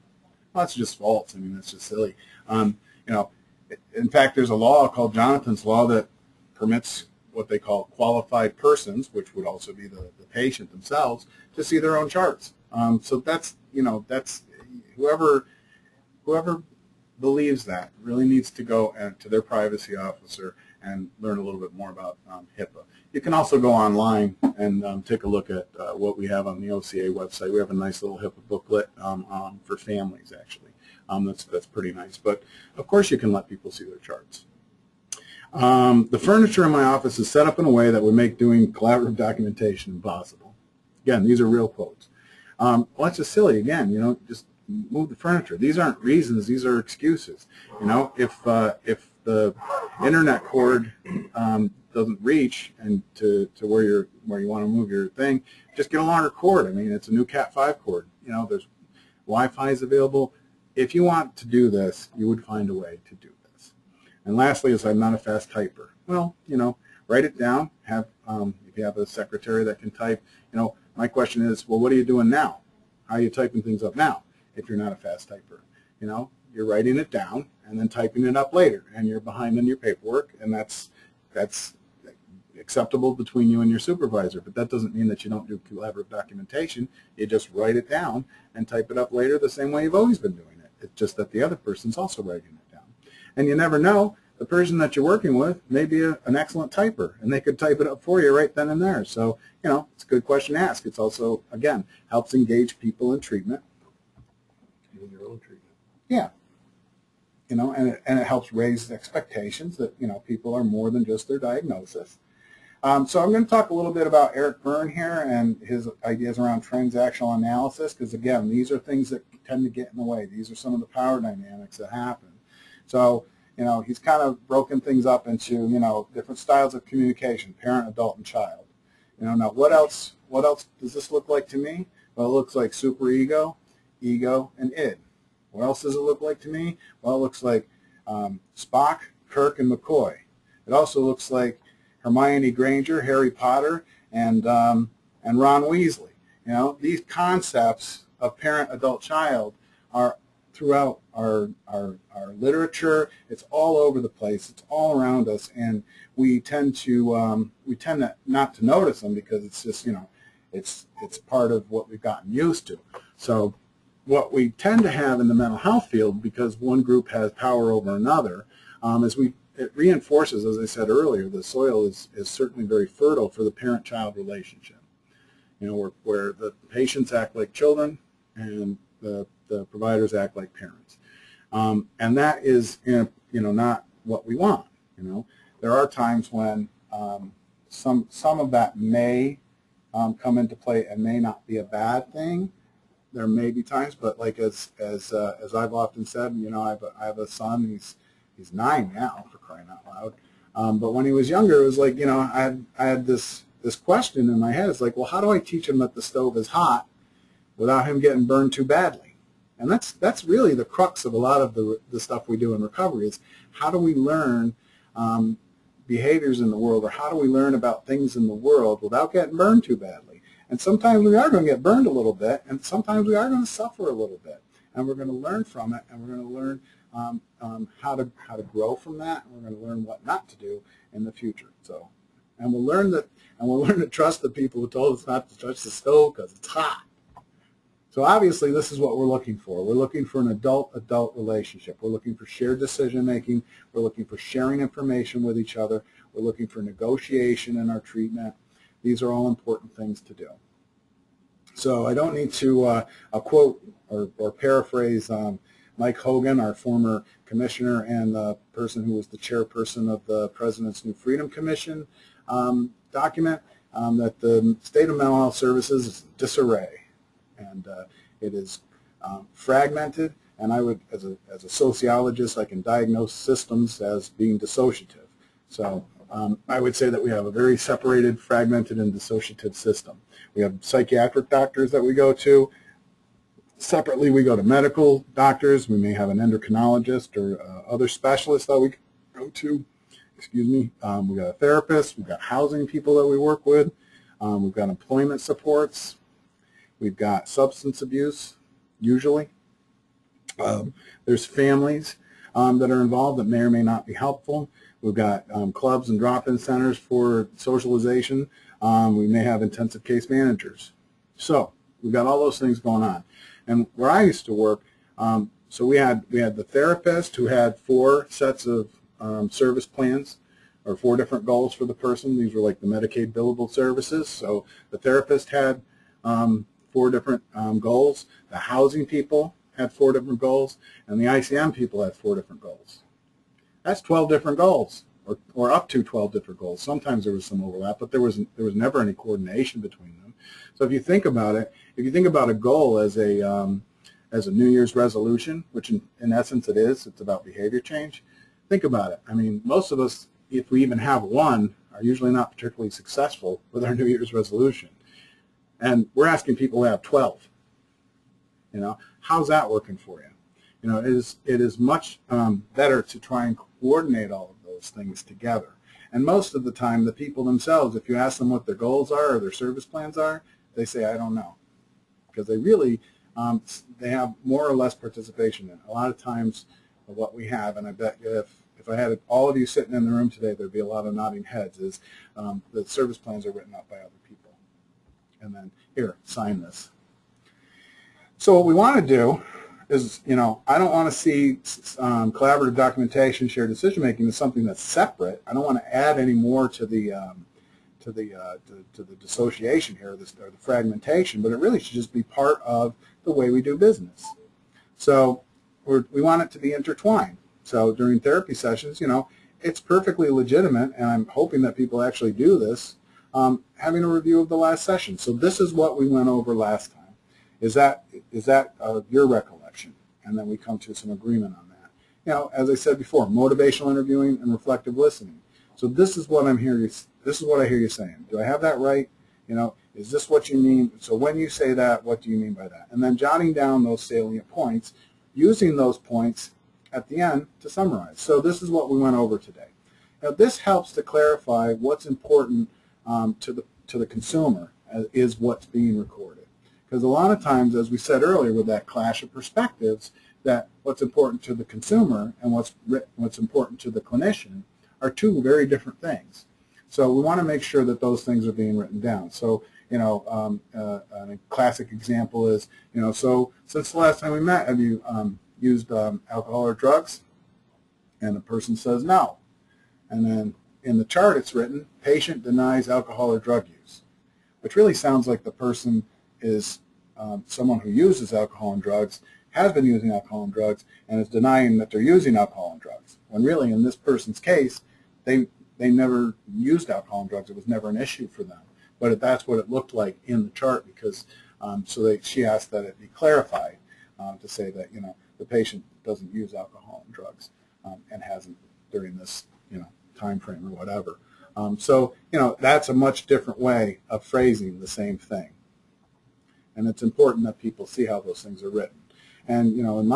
that's just false. I mean, that's just silly. In fact, there's a law called Jonathan's Law that permits what they call qualified persons, which would also be the patient themselves, to see their own charts. So that's whoever believes that really needs to go to their privacy officer and learn a little bit more about HIPAA. You can also go online and take a look at what we have on the OCA website. We have a nice little HIPAA booklet for families, actually. That's pretty nice. But, of course, you can let people see their charts. The furniture in my office is set up in a way that would make doing collaborative documentation impossible. Again, these are real quotes. Well, that's just silly. Again, just move the furniture. These aren't reasons. These are excuses. If the internet cord doesn't reach and to where you want to move your thing, just get a longer cord. I mean, it's a new Cat 5 cord. There's Wi-Fi is available. If you want to do this, you would find a way to do this. And lastly is I'm not a fast typer. Well, write it down. Have if you have a secretary that can type, my question is, well, what are you doing now? How are you typing things up now if you're not a fast typer? You're writing it down and then typing it up later, and you're behind on your paperwork, and that's acceptable between you and your supervisor, but that doesn't mean that you don't do collaborative documentation. You just write it down and type it up later the same way you've always been doing it. It's just that the other person's also writing it down. And you never know, the person that you're working with may be an excellent typer, and they could type it up for you right then and there. So, it's a good question to ask. It's also, again, helps engage people in treatment. In your own treatment. Yeah. And it helps raise expectations that, people are more than just their diagnosis. So I'm going to talk a little bit about Eric Byrne here and his ideas around transactional analysis, because, again, these are things that tend to get in the way. These are some of the power dynamics that happen. So, he's kind of broken things up into, different styles of communication, parent, adult, and child. Now what else does this look like to me? Well, it looks like superego, ego, and id. What else does it look like to me? Well, it looks like Spock, Kirk, and McCoy. It also looks like Hermione Granger, Harry Potter, and Ron Weasley. These concepts of parent, adult, child are throughout our literature. It's all over the place. It's all around us, and we tend not to notice them because it's just it's part of what we've gotten used to. So what we tend to have in the mental health field, because one group has power over another, it reinforces, as I said earlier, the soil is certainly very fertile for the parent-child relationship. Where the patients act like children and the providers act like parents, and that is not what we want. There are times when some of that may come into play and may not be a bad thing. There may be times, but like as I've often said, I have a son. He's 9 now, for crying out loud. But when he was younger, it was like I had this question in my head. It's like, well, how do I teach him that the stove is hot without him getting burned too badly? And that's really the crux of a lot of the stuff we do in recovery is how do we learn behaviors in the world, or how do we learn about things in the world without getting burned too badly. And sometimes we are going to get burned a little bit, and sometimes we are going to suffer a little bit. And we're going to learn from it, and we're going to learn how to grow from that, and we're going to learn what not to do in the future. So, and we'll learn to trust the people who told us not to touch the stove because it's hot. So obviously, this is what we're looking for. We're looking for an adult-adult relationship. We're looking for shared decision-making. We're looking for sharing information with each other. We're looking for negotiation in our treatment. These are all important things to do. So I don't need to quote or paraphrase Mike Hogan, our former commissioner and the person who was the chairperson of the President's New Freedom Commission document, that the state of mental health services is disarray. And it is fragmented, and I would, as a sociologist, I can diagnose systems as being dissociative. So I would say that we have a very separated, fragmented, and dissociative system. We have psychiatric doctors that we go to. Separately, we go to medical doctors. We may have an endocrinologist or other specialists that we go to. Excuse me. We've got a therapist. We've got housing people that we work with. We've got employment supports. We've got substance abuse, usually. There's families that are involved that may or may not be helpful. We've got clubs and drop-in centers for socialization. We may have intensive case managers. So we've got all those things going on. And where I used to work, so we had the therapist who had 4 sets of service plans, or 4 different goals for the person. These were like the Medicaid billable services. So the therapist had 4 different goals. The housing people had 4 different goals, and the ICM people had 4 different goals. That's 12 different goals, or up to 12 different goals. Sometimes there was some overlap, but there was never any coordination between them. So if you think about it, if you think about a goal as a New Year's resolution, which in essence it is, it's about behavior change. Think about it. I mean, most of us, if we even have one, are usually not particularly successful with our New Year's resolution. And we're asking people to have 12. You know, how's that working for you? You know, it is much better to try and coordinate all of those things together. And most of the time, the people themselves, if you ask them what their goals are or their service plans are, they say, I don't know. Because they really, they have more or less participation in it. A lot of times what we have, and I bet you if I had all of you sitting in the room today, there'd be a lot of nodding heads, is the service plans are written up by other people. And then, here, sign this. So what we want to do is, you know, I don't want to see collaborative documentation, shared decision-making as something that's separate. I don't want to add any more to the dissociation here, or the fragmentation, but it really should just be part of the way we do business. So we want it to be intertwined. So during therapy sessions, you know, it's perfectly legitimate, and I'm hoping that people actually do this, having a review of the last session. So this is what we went over last time. Is that your recollection? And then we come to some agreement on that. You know, as I said before, motivational interviewing and reflective listening. So this is what I'm hearing. This is what I hear you saying. Do I have that right? You know, is this what you mean? So when you say that, what do you mean by that? And then jotting down those salient points, using those points at the end to summarize. So this is what we went over today. Now this helps to clarify what's important to the consumer is what's being recorded. Because a lot of times, as we said earlier, with that clash of perspectives, that what's important to the consumer and what's important to the clinician are 2 very different things. So we want to make sure that those things are being written down. So, you know, a classic example is, you know, so since the last time we met, have you used alcohol or drugs? And the person says no. And then in the chart it's written, patient denies alcohol or drug use, which really sounds like the person is someone who uses alcohol and drugs, has been using alcohol and drugs, and is denying that they're using alcohol and drugs. When really, in this person's case, they never used alcohol and drugs. It was never an issue for them. But that's what it looked like in the chart, because she asked that it be clarified to say that, you know, the patient doesn't use alcohol and drugs and hasn't during this, you know, time frame or whatever. So, you know, that's a much different way of phrasing the same thing. And it's important that people see how those things are written. And, you know, in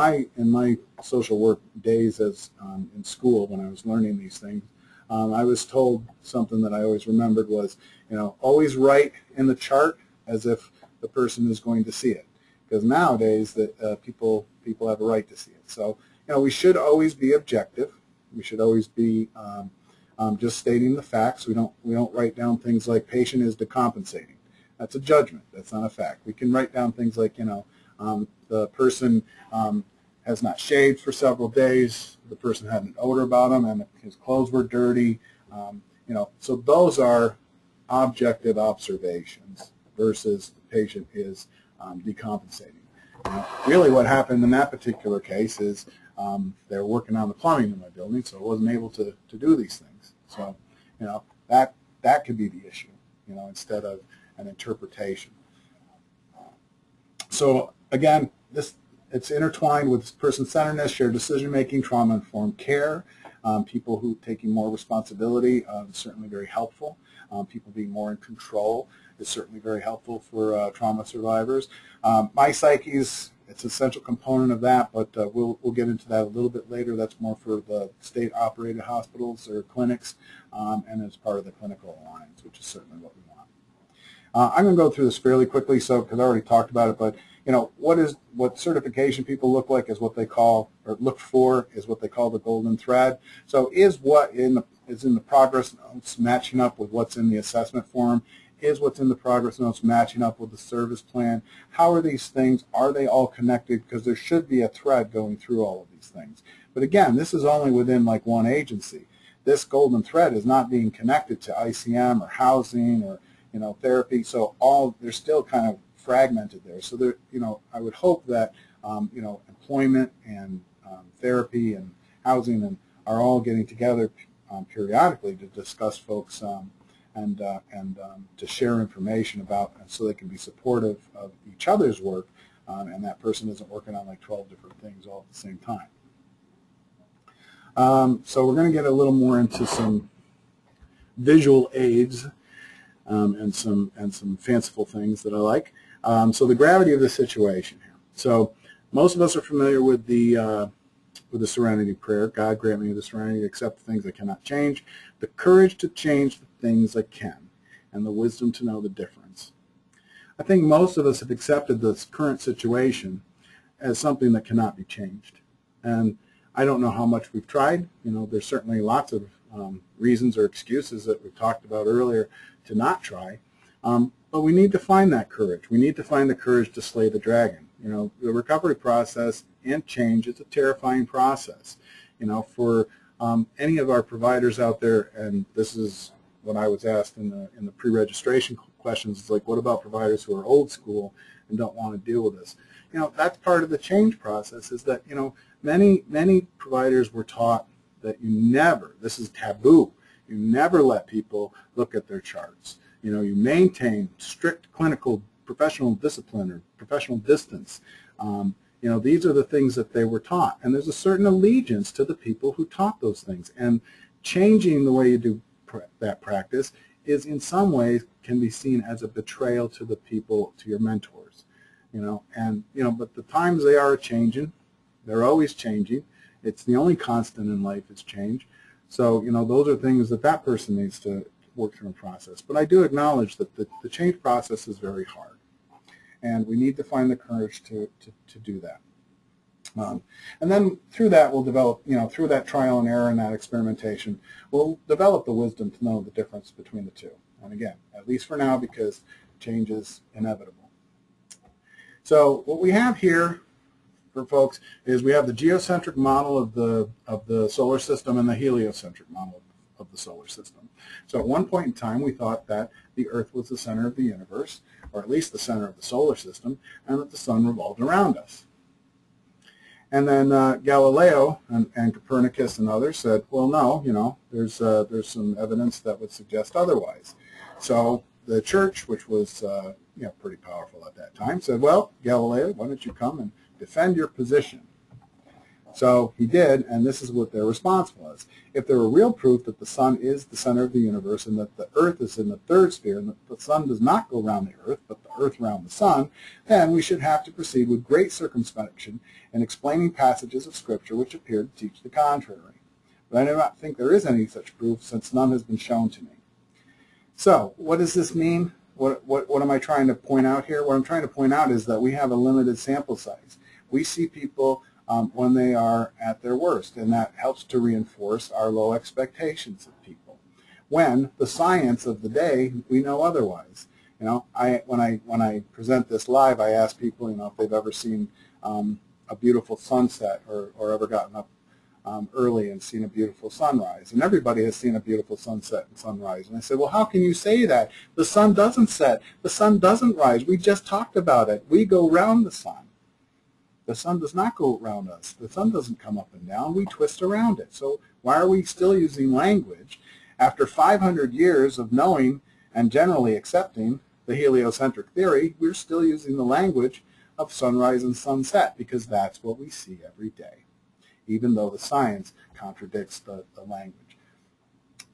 my social work days as in school when I was learning these things, I was told something that I always remembered was, always write in the chart as if the person is going to see it, because nowadays that people have a right to see it. So we should always be objective. We should always be just stating the facts. We don't write down things like patient is decompensating. That's a judgment. That's not a fact. We can write down things like the person has not shaved for several days. The person had an odor about him, and his clothes were dirty. So those are objective observations versus the patient is decompensating. Really what happened in that particular case is they were working on the plumbing in my building, so I wasn't able to do these things. So that could be the issue, instead of an interpretation. So again, it's intertwined with person-centeredness, shared decision-making, trauma-informed care. People who taking more responsibility is certainly very helpful. People being more in control is certainly very helpful for trauma survivors. My psyches, it's an essential component of that, but we'll get into that a little bit later. That's more for the state-operated hospitals or clinics, and as part of the clinical alliance, which is certainly what we want. I'm going to go through this fairly quickly, because I already talked about it, but what certification people look like is what they call, or look for, is what they call the golden thread. So is what is in the progress notes matching up with what's in the assessment form? Is what's in the progress notes matching up with the service plan? How are these things? Are they all connected? Because there should be a thread going through all of these things. But again, this is only within like one agency. This golden thread is not being connected to ICM or housing or therapy. So they're still kind of fragmented there. So there, I would hope that employment and therapy and housing and are all getting together periodically to discuss folks and to share information about, so they can be supportive of each other's work, and that person isn't working on like 12 different things all at the same time. So we're going to get a little more into some visual aids and some fanciful things that I like. So the gravity of the situation here. So most of us are familiar with the Serenity Prayer. God grant me the serenity to accept the things I cannot change, the courage to change the things I can, and the wisdom to know the difference. I think most of us have accepted this current situation as something that cannot be changed. And I don't know how much we've tried. There's certainly lots of reasons or excuses that we talked about earlier to not try. But we need to find that courage. We need to find the courage to slay the dragon. The recovery process and change is a terrifying process. For any of our providers out there, and this is what I was asked in the pre-registration questions, is like, what about providers who are old school and don't want to deal with this? That's part of the change process, is that, many providers were taught that you never, this is taboo, you never let people look at their charts. You maintain strict clinical professional discipline or professional distance. These are the things that they were taught. And there's a certain allegiance to the people who taught those things. And changing the way you do that practice is in some ways can be seen as a betrayal to the people, to your mentors. But the times they are changing. They're always changing. It's the only constant in life is change. So, those are things that person needs to work through and process. But I do acknowledge that the change process is very hard. And we need to find the courage to do that. And then through that, we'll develop, through that trial and error and that experimentation, we'll develop the wisdom to know the difference between the two. And again, at least for now, because change is inevitable. So what we have here for folks is we have the geocentric model of the solar system and the heliocentric model of the solar system. So at one point in time, we thought that the Earth was the center of the universe, or at least the center of the solar system, and that the sun revolved around us. And then Galileo and Copernicus and others said, well, no, there's some evidence that would suggest otherwise. So the church, which was pretty powerful at that time, said, well, Galileo, why don't you come and defend your position? So he did, and this is what their response was. If there were real proof that the sun is the center of the universe and that the Earth is in the third sphere and that the sun does not go around the Earth, but the Earth around the sun, then we should have to proceed with great circumspection in explaining passages of Scripture which appear to teach the contrary. But I do not think there is any such proof since none has been shown to me. So what does this mean? What am I trying to point out here? What I'm trying to point out is that we have a limited sample size. We see people when they are at their worst, and that helps to reinforce our low expectations of people. When the science of the day, we know otherwise. You know, when I present this live, I ask people, you know, if they've ever seen a beautiful sunset or ever gotten up early and seen a beautiful sunrise. And everybody has seen a beautiful sunset and sunrise. And I said, well, how can you say that? The sun doesn't set. The sun doesn't rise. We just talked about it. We go round the sun. The sun does not go around us. The sun doesn't come up and down. We twist around it. So why are we still using language? After 500 years of knowing and generally accepting the heliocentric theory, we're still using the language of sunrise and sunset because that's what we see every day, even though the science contradicts the language.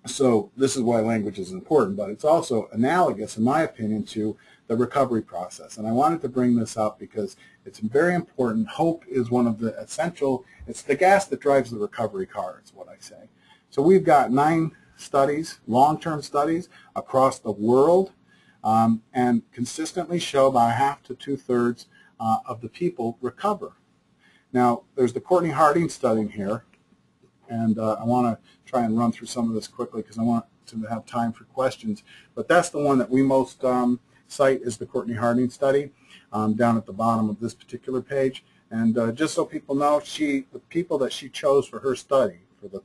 So this is why language is important, but it's also analogous, in my opinion, to the recovery process. And I wanted to bring this up because it's very important. Hope is one of the essential, it's the gas that drives the recovery car, is what I say. So we've got 9 studies, long-term studies across the world, and consistently show about 1/2 to 2/3 of the people recover. Now, there's the Courtney Harding study here, and I want to try and run through some of this quickly because I want to have time for questions. But that's the one that we most cite is the Courtney Harding study down at the bottom of this particular page. And just so people know, the people that she chose for her study for the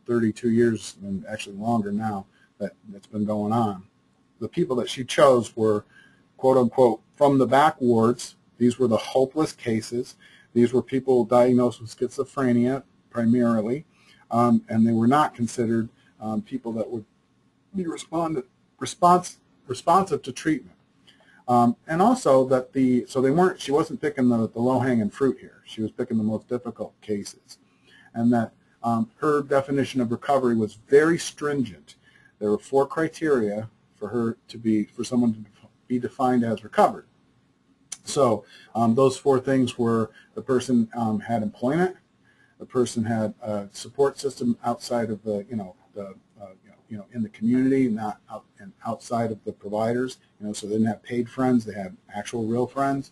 32 years, and actually longer now, that's been going on, the people that she chose were, quote unquote, from the back wards. These were the hopeless cases. These were people diagnosed with schizophrenia primarily, and they were not considered people that would be responsive to treatment. And also that she wasn't picking the low-hanging fruit here. She was picking the most difficult cases. And that her definition of recovery was very stringent. There were 4 criteria for someone to be defined as recovered. So those 4 things were the person had employment, the person had a support system outside of the, in the community, not outside of the providers, so they didn't have paid friends, they had actual real friends.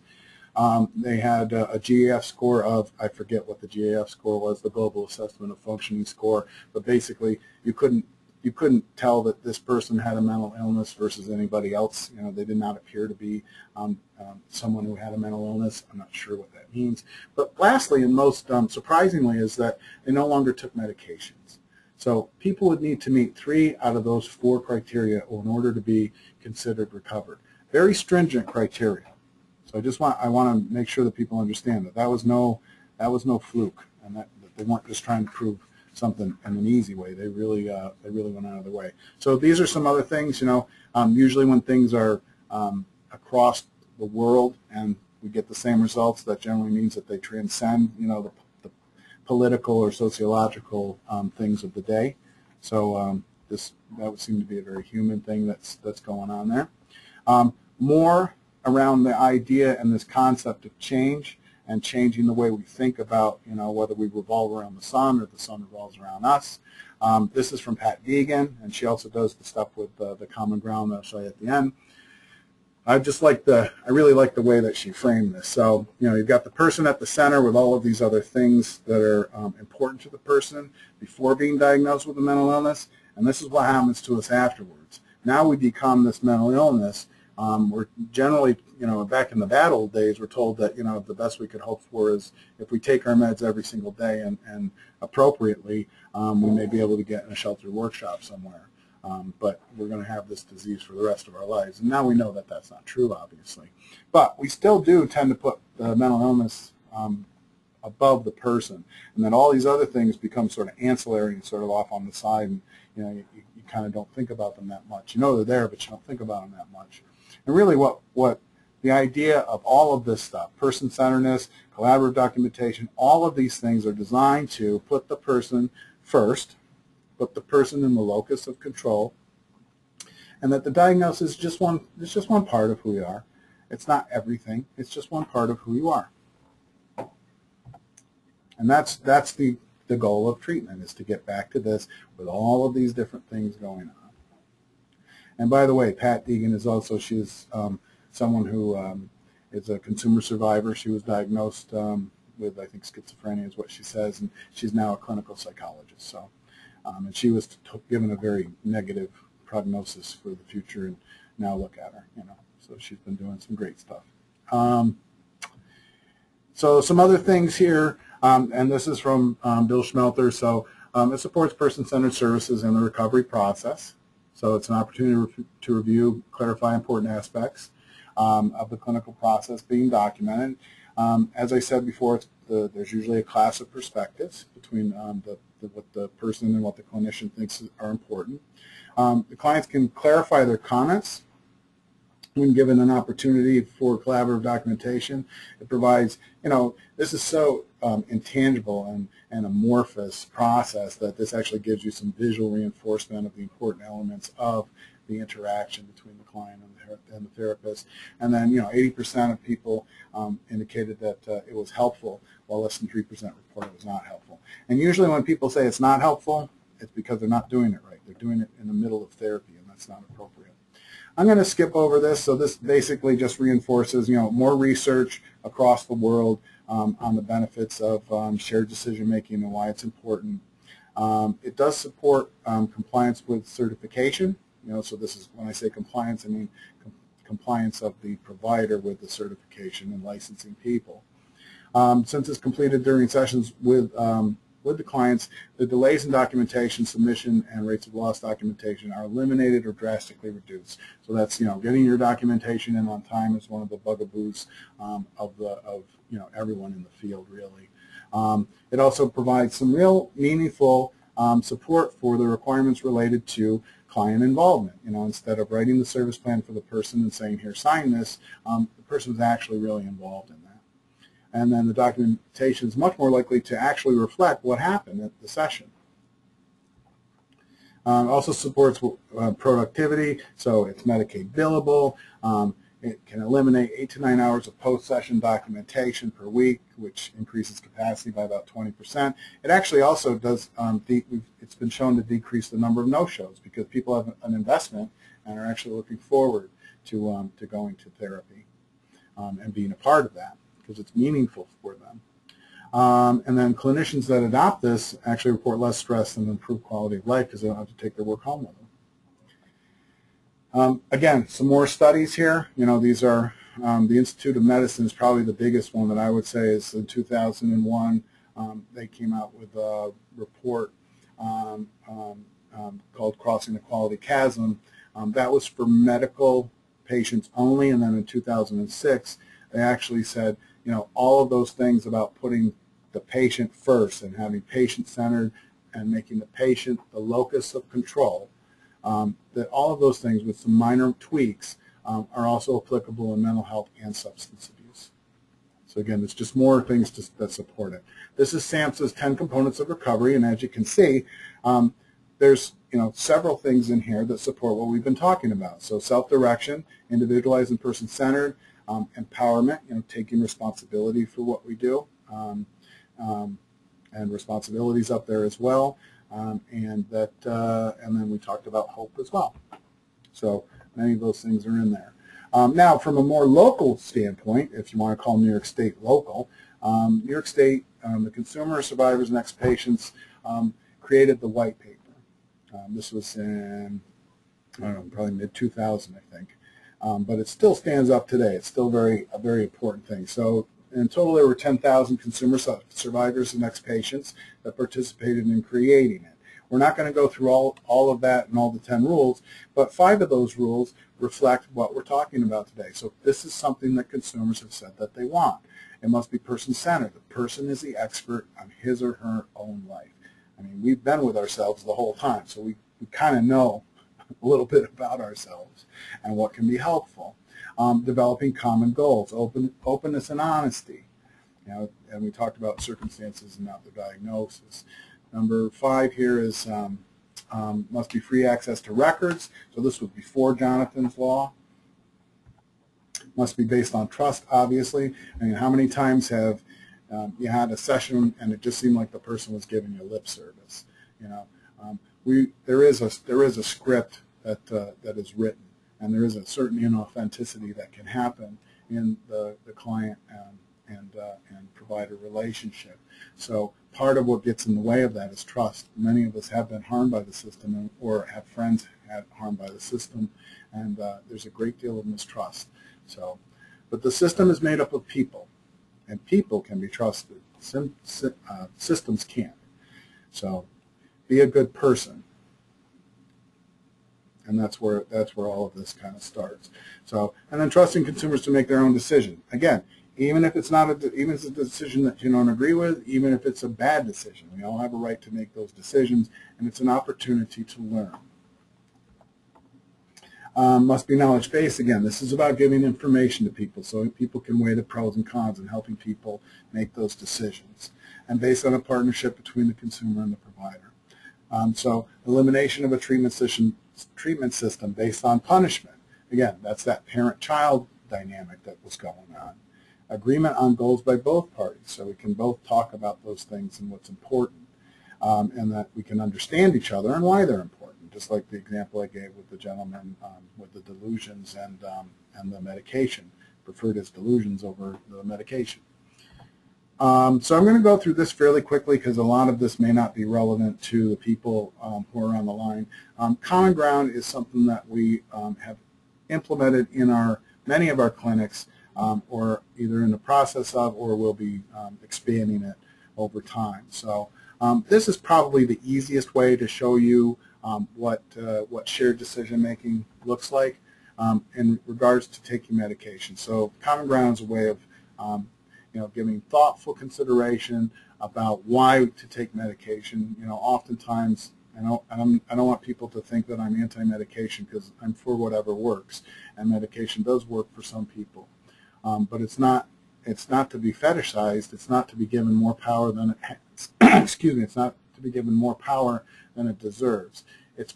They had a GAF score of, I forget what the GAF score was, the Global Assessment of Functioning score, but basically you couldn't tell that this person had a mental illness versus anybody else. They did not appear to be someone who had a mental illness. I'm not sure what that means. But lastly, and most surprisingly, is that they no longer took medications. So people would need to meet 3 out of those 4 criteria in order to be considered recovered. Very stringent criteria. So I want to make sure that people understand that was no fluke, and that they weren't just trying to prove something in an easy way. They really went out of their way. So these are some other things. Usually when things are across the world and we get the same results, that generally means that they transcend the political or sociological things of the day. So that would seem to be a very human thing that's going on there. More around the idea and this concept of change and changing the way we think about, whether we revolve around the sun or the sun revolves around us. This is from Pat Deegan, and she also does the stuff with the common ground that I'll show you at the end. I really like the way that she framed this. So, you've got the person at the center with all of these other things that are important to the person before being diagnosed with a mental illness, and this is what happens to us afterwards. Now we become this mental illness. We're generally, back in the bad old days, we're told that, the best we could hope for is if we take our meds every single day and appropriately, we may be able to get in a sheltered workshop somewhere. But we're going to have this disease for the rest of our lives. And now we know that that's not true, obviously. But we still do tend to put the mental illness above the person. And then all these other things become sort of ancillary and sort of off on the side. And, you kind of don't think about them that much. They're there, but you don't think about them that much. And really what the idea of all of this stuff, person-centeredness, collaborative documentation, all of these things are designed to put the person first, put the person in the locus of control, and that the diagnosis is just one part of who we are. It's not everything. It's just one part of who you are. And that's the the goal of treatment, is to get back to this with all of these different things going on. And by the way, Pat Deegan is also, she's someone who is a consumer survivor. She was diagnosed with, I think, schizophrenia is what she says, and she's now a clinical psychologist. So, and she was given a very negative prognosis for the future, and now look at her, you know. So she's been doing some great stuff. So some other things here, and this is from Bill Schmelter. So it supports person-centered services in the recovery process. So it's an opportunity to review, clarify important aspects of the clinical process being documented. As I said before, there's usually a class of perspectives between what the person and what the clinician thinks are important. The clients can clarify their comments when given an opportunity for collaborative documentation. It provides, you know, this is so intangible and amorphous process that this actually gives you some visual reinforcement of the important elements of the interaction between the client and the therapist. And then, you know, 80% of people indicated that it was helpful, while less than 3% reported it was not helpful. And usually when people say it's not helpful, it's because they're not doing it right. They're doing it in the middle of therapy, and that's not appropriate. I'm going to skip over this. So this basically just reinforces, you know, more research across the world on the benefits of shared decision making and why it's important. It does support compliance with certification. You know, so this is, when I say compliance, I mean compliance of the provider with the certification and licensing people. Since it's completed during sessions with the clients, the delays in documentation, submission, and rates of loss documentation are eliminated or drastically reduced. So that's, you know, getting your documentation in on time is one of the bugaboos of you know, everyone in the field, really. It also provides some real meaningful support for the requirements related to client involvement. You know, instead of writing the service plan for the person and saying, here, sign this, the person is actually really involved in that. And then the documentation is much more likely to actually reflect what happened at the session. Also supports productivity, so it's Medicaid billable. It can eliminate 8 to 9 hours of post-session documentation per week, which increases capacity by about 20%. It actually also does, it's been shown to decrease the number of no-shows because people have an investment and are actually looking forward to going to therapy and being a part of that, because it's meaningful for them. And then clinicians that adopt this actually report less stress and improved quality of life because they don't have to take their work home with them. Again, some more studies here. You know, these are, the Institute of Medicine is probably the biggest one that I would say is in 2001. They came out with a report called Crossing the Quality Chasm. That was for medical patients only, and then in 2006, they actually said, you know, all of those things about putting the patient first and having patient-centered and making the patient the locus of control, that all of those things with some minor tweaks are also applicable in mental health and substance abuse. So again, there's just more things that support it. This is SAMHSA's 10 components of recovery, and as you can see, there's, you know, several things in here that support what we've been talking about. So self-direction, individualized and person-centered, empowerment, you know, taking responsibility for what we do, and responsibilities up there as well, and then we talked about hope as well. So many of those things are in there. Now, from a more local standpoint, if you want to call New York State local, New York State, the Consumer Survivors and Ex-Patients created the white paper. This was in, I don't know, probably mid-2000, I think. But it still stands up today. It's still a very important thing. So in total, there were 10,000 consumer survivors and ex-patients that participated in creating it. We're not going to go through all of that and all the 10 rules, but 5 of those rules reflect what we're talking about today. So this is something that consumers have said that they want. It must be person-centered. The person is the expert on his or her own life. I mean, we've been with ourselves the whole time, so we kind of know a little bit about ourselves and what can be helpful. Developing common goals, openness and honesty. You know, and we talked about circumstances and not the diagnosis. Number 5 here is must be free access to records. So this was before Jonathan's Law. Must be based on trust, obviously. I mean, how many times have you had a session and it just seemed like the person was giving you lip service. You know, there is a script that is written, and there is a certain inauthenticity that can happen in the client and provider relationship. So part of what gets in the way of that is trust. Many of us have been harmed by the system, or have friends had harmed by the system, and there's a great deal of mistrust. So, but the system is made up of people, and people can be trusted. Systems can't. So be a good person. And that's where all of this kind of starts. So, and then trusting consumers to make their own decision. Again, even if it's even if it's a decision that you don't agree with, even if it's a bad decision, we all have a right to make those decisions, and it's an opportunity to learn. Must be knowledge-based. Again, this is about giving information to people so people can weigh the pros and cons and helping people make those decisions. And based on a partnership between the consumer and the provider. So elimination of a treatment system based on punishment. Again, that's that parent-child dynamic that was going on. Agreement on goals by both parties, so we can both talk about those things and what's important, and that we can understand each other and why they're important, just like the example I gave with the gentleman with the delusions and the medication, preferred his delusions over the medication. So I'm going to go through this fairly quickly because a lot of this may not be relevant to the people who are on the line. Common ground is something that we have implemented in many of our clinics, or either in the process of, or will be expanding it over time. So this is probably the easiest way to show you what shared decision making looks like in regards to taking medication. So common ground is a way of giving thoughtful consideration about why to take medication. Oftentimes, I don't want people to think that I'm anti-medication, because I'm for whatever works, and medication does work for some people. But it's not to be fetishized. It's not to be given more power than it has. Excuse me. It's not to be given more power than it deserves. It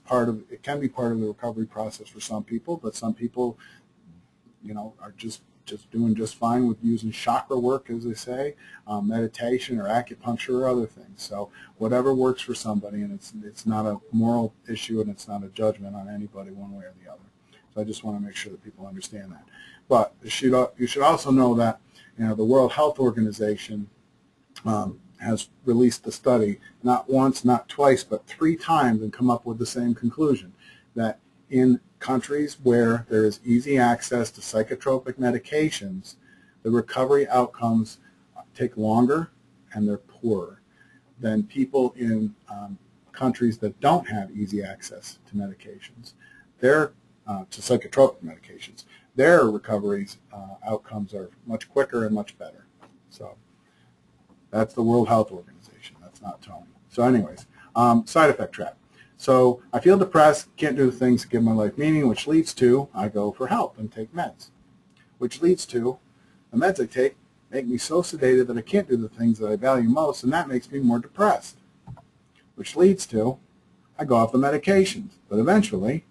can be part of the recovery process for some people, but some people, are just doing just fine with using chakra work, as they say, meditation or acupuncture or other things. So whatever works for somebody, and it's not a moral issue, and it's not a judgment on anybody one way or the other. So I just want to make sure that people understand that. But you should also know that the World Health Organization has released a study, not once, not twice, but 3 times, and come up with the same conclusion, that in countries where there is easy access to psychotropic medications, the recovery outcomes take longer and they're poorer than people in countries that don't have easy access to medications. To psychotropic medications. Their recovery outcomes are much quicker and much better. So that's the World Health Organization. That's not Tony. So anyways, side effect trap. So I feel depressed, can't do the things that give my life meaning, which leads to I go for help and take meds, which leads to the meds I take make me so sedated that I can't do the things that I value most, and that makes me more depressed, which leads to I go off the medications, but eventually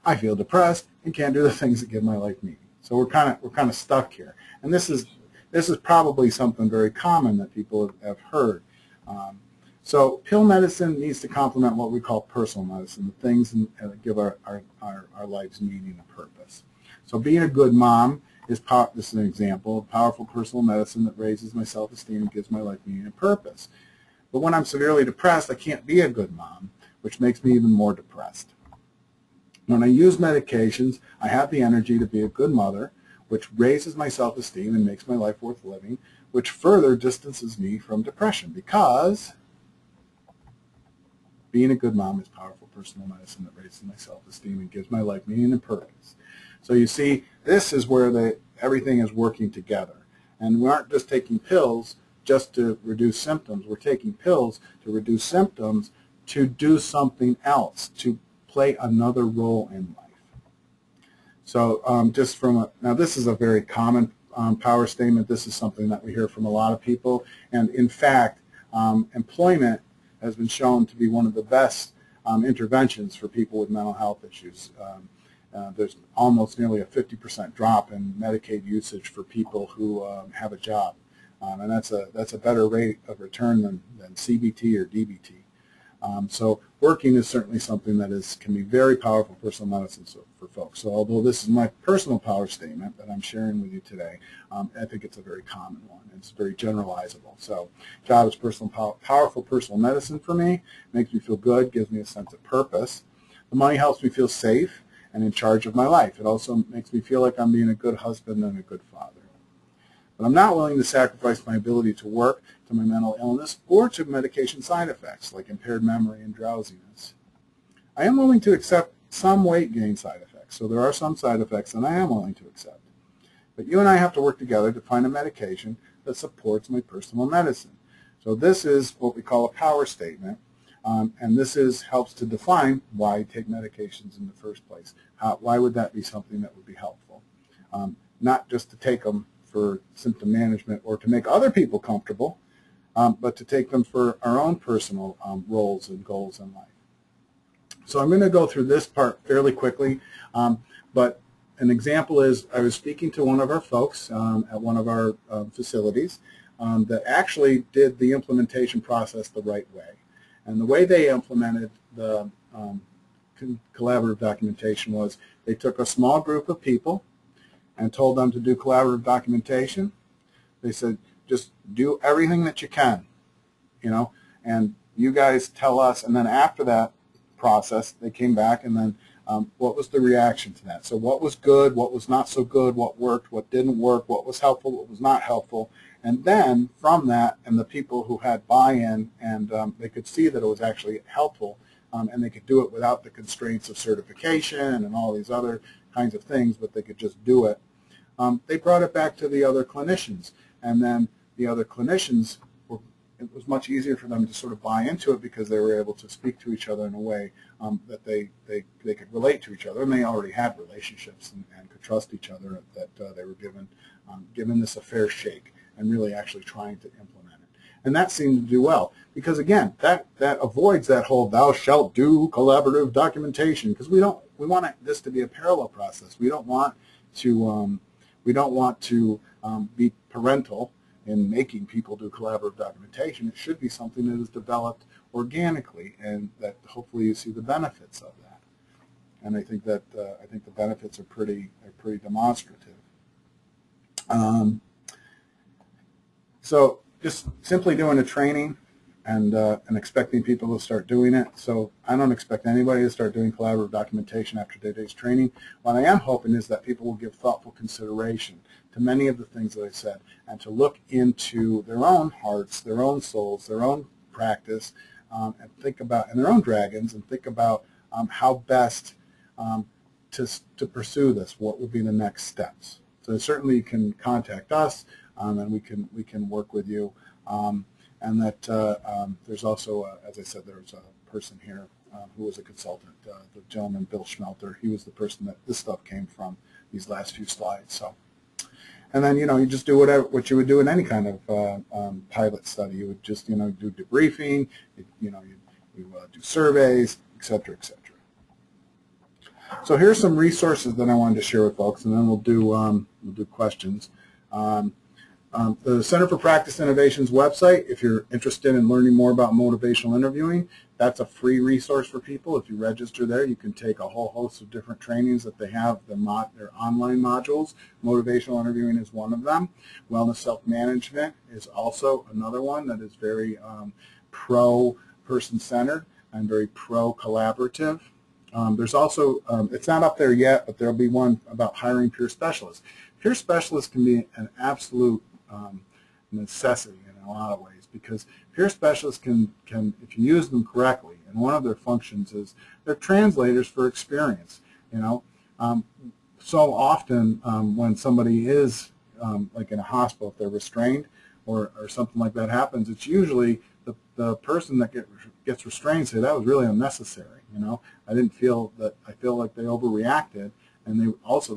I feel depressed and can't do the things that give my life meaning. So we're kind of stuck here, and this is probably something very common that people have heard. So pill medicine needs to complement what we call personal medicine, the things that give our lives meaning and purpose. So being a good mom this is an example of powerful personal medicine that raises my self-esteem and gives my life meaning and purpose. But when I'm severely depressed, I can't be a good mom, which makes me even more depressed. When I use medications, I have the energy to be a good mother, which raises my self-esteem and makes my life worth living, which further distances me from depression, because being a good mom is powerful personal medicine that raises my self-esteem and gives my life meaning and purpose. So you see, this is where everything is working together. And we aren't just taking pills just to reduce symptoms. We're taking pills to reduce symptoms to do something else, to play another role in life. So now this is a very common power statement. This is something that we hear from a lot of people. And in fact, employment has been shown to be one of the best interventions for people with mental health issues. There's almost nearly a 50% drop in Medicaid usage for people who have a job and that's a better rate of return than CBT or DBT. So working is certainly something that can be very powerful personal medicine for folks. So although this is my personal power statement that I'm sharing with you today, I think it's a very common one. It's very generalizable. So job is powerful personal medicine for me. Makes me feel good, gives me a sense of purpose. The money helps me feel safe and in charge of my life. It also makes me feel like I'm being a good husband and a good father. But I'm not willing to sacrifice my ability to work, to my mental illness, or to medication side effects like impaired memory and drowsiness. I am willing to accept some weight gain side effects. So there are some side effects that I am willing to accept. But you and I have to work together to find a medication that supports my personal medicine. So this is what we call a power statement, and this helps to define why I take medications in the first place. Why would that be something that would be helpful? Not just to take them for symptom management or to make other people comfortable, but to take them for our own personal roles and goals in life. So I'm going to go through this part fairly quickly, but an example is I was speaking to one of our folks at one of our facilities that actually did the implementation process the right way. And the way they implemented the collaborative documentation was they took a small group of people and told them to do collaborative documentation. They said, just do everything that you can, and you guys tell us. And then after that process, they came back and then what was the reaction to that? So what was good, what was not so good, what worked, what didn't work, what was helpful, what was not helpful. And then from that, and the people who had buy-in and they could see that it was actually helpful, and they could do it without the constraints of certification and all these other kinds of things, but they could just do it. They brought it back to the other clinicians, and then the other clinicians, it was much easier for them to sort of buy into it because they were able to speak to each other in a way that they could relate to each other, and they already had relationships and could trust each other, that they were given this a fair shake and really actually trying to implement it. And that seemed to do well because, again, that avoids that whole thou shalt do collaborative documentation, because we want this to be a parallel process. We don't want to be parental in making people do collaborative documentation. It should be something that is developed organically, and that hopefully you see the benefits of that. And I think that the benefits are pretty demonstrative. So just simply doing a training and expecting people to start doing it. So I don't expect anybody to start doing collaborative documentation after today's training. What I am hoping is that people will give thoughtful consideration to many of the things that I said, and to look into their own hearts, their own souls, their own practice, and think about, and their own dragons, and think about how best to pursue this. What would be the next steps? So certainly you can contact us, and we can work with you. And that there's also, as I said, there's a person here who was a consultant, the gentleman, Bill Schmelter. He was the person that this stuff came from, these last few slides. So, and then, you just do what you would do in any kind of pilot study. You would just, do debriefing, you do surveys, et cetera, et cetera. So here's some resources that I wanted to share with folks, and then we'll do questions. The Center for Practice Innovation's website, if you're interested in learning more about motivational interviewing, that's a free resource for people. If you register there, you can take a whole host of different trainings that they have, their online modules. Motivational interviewing is one of them. Wellness Self-Management is also another one that is very pro-person-centered and very pro-collaborative. There's also, it's not up there yet, but there'll be one about hiring peer specialists. Peer specialists can be an absolute necessity in a lot of ways, because peer specialists can, if you use them correctly, and one of their functions is they're translators for experience. So often when somebody is like in a hospital, if they're restrained or something like that happens, it's usually the person that gets restrained say, that was really unnecessary. I didn't feel that, I feel like they overreacted, and they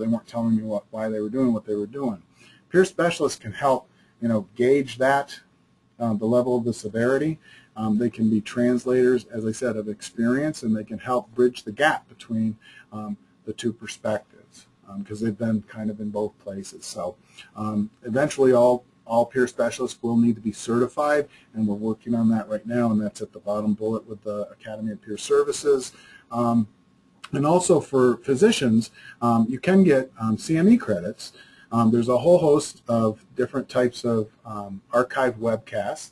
weren't telling me why they were doing what they were doing. Peer specialists can help, gauge that, the level of the severity. They can be translators, as I said, of experience, and they can help bridge the gap between the two perspectives, because they've been kind of in both places. So eventually all all peer specialists will need to be certified, and we're working on that right now, and that's at the bottom bullet with the Academy of Peer Services. And also for physicians, you can get CME credits. There's a whole host of different types of archived webcasts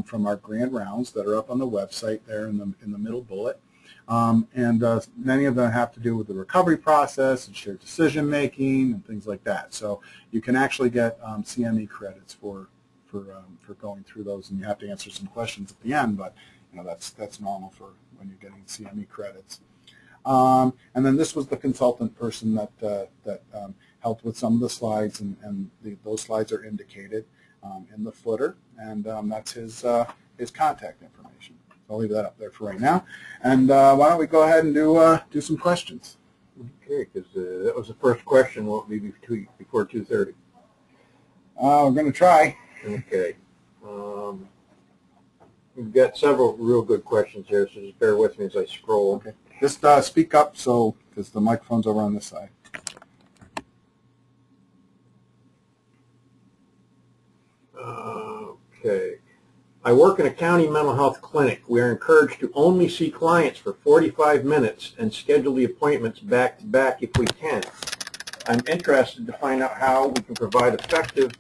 from our grand rounds that are up on the website there in the middle bullet. And many of them have to do with the recovery process and shared decision making and things like that. So you can actually get CME credits for going through those, and you have to answer some questions at the end, but that's normal for when you're getting CME credits. And then this was the consultant person that helped with some of the slides, and those slides are indicated in the footer, and that's his contact information. So I'll leave that up there for right now. And why don't we go ahead and do some questions? Okay, because that was the first question. Won't be before 2:30. We're going to try. Okay. We've got several real good questions here, so just bear with me as I scroll. Okay. Just speak up, because the microphone's over on this side. Okay. I work in a county mental health clinic. We are encouraged to only see clients for 45 minutes and schedule the appointments back to back if we can. I'm interested to find out how we can provide effective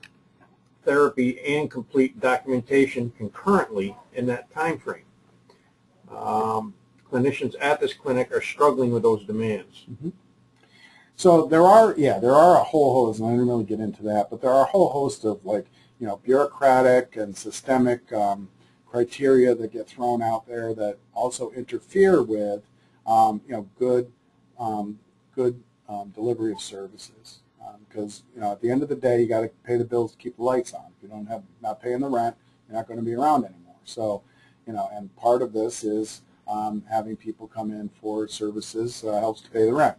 therapy and complete documentation concurrently in that time frame. Clinicians at this clinic are struggling with those demands. Mm-hmm. So there are a whole host, and I didn't really get into that, but there are a whole host of bureaucratic and systemic criteria that get thrown out there that also interfere with good delivery of services. Because at the end of the day, you got to pay the bills to keep the lights on. If you not paying the rent, you're not going to be around anymore. So and part of this is having people come in for services helps to pay the rent.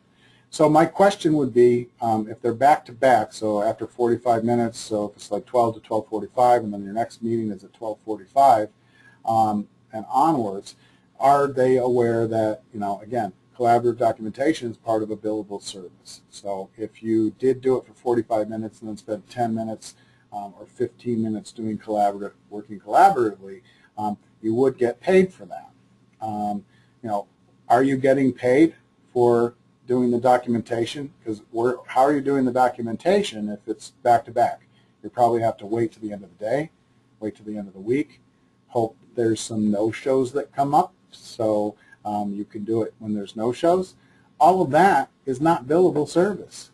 So my question would be, if they're back to back, so after 45 minutes, so if it's like 12 to 12:45, and then your next meeting is at 12:45 and onwards, are they aware that again, collaborative documentation is part of a billable service? So if you did do it for 45 minutes and then spent 10 minutes or 15 minutes working collaboratively, you would get paid for that. Are you getting paid for doing the documentation? Because how are you doing the documentation if it's back to back? You probably have to wait to the end of the day, wait to the end of the week, hope there's some no-shows that come up, so you can do it when there's no-shows. All of that is not billable service,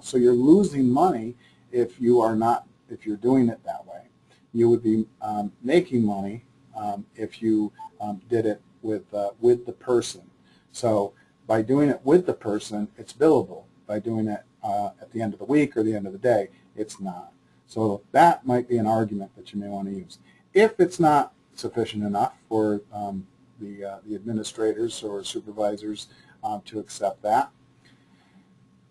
so you're losing money if you're doing it that way. You would be making money if you did it with the person. So by doing it with the person, it's billable. By doing it at the end of the week or the end of the day, it's not. So that might be an argument that you may want to use. If it's not sufficient enough for the administrators or supervisors to accept that,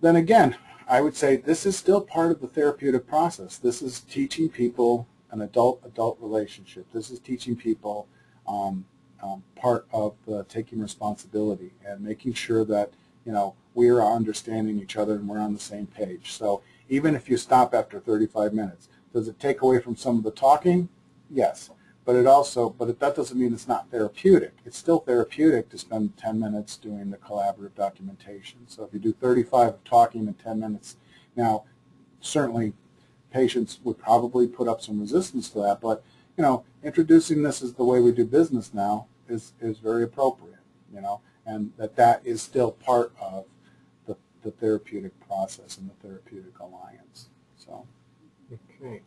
then again, I would say this is still part of the therapeutic process. This is teaching people an adult-adult relationship. This is teaching people part of taking responsibility and making sure that we are understanding each other and we're on the same page. So even if you stop after 35 minutes, does it take away from some of the talking? Yes, but that doesn't mean it's not therapeutic. It's still therapeutic to spend 10 minutes doing the collaborative documentation. So if you do 35 of talking and 10 minutes, now certainly patients would probably put up some resistance to that, but introducing this as the way we do business now is very appropriate, and that is still part of the therapeutic process and the therapeutic alliance. So, okay.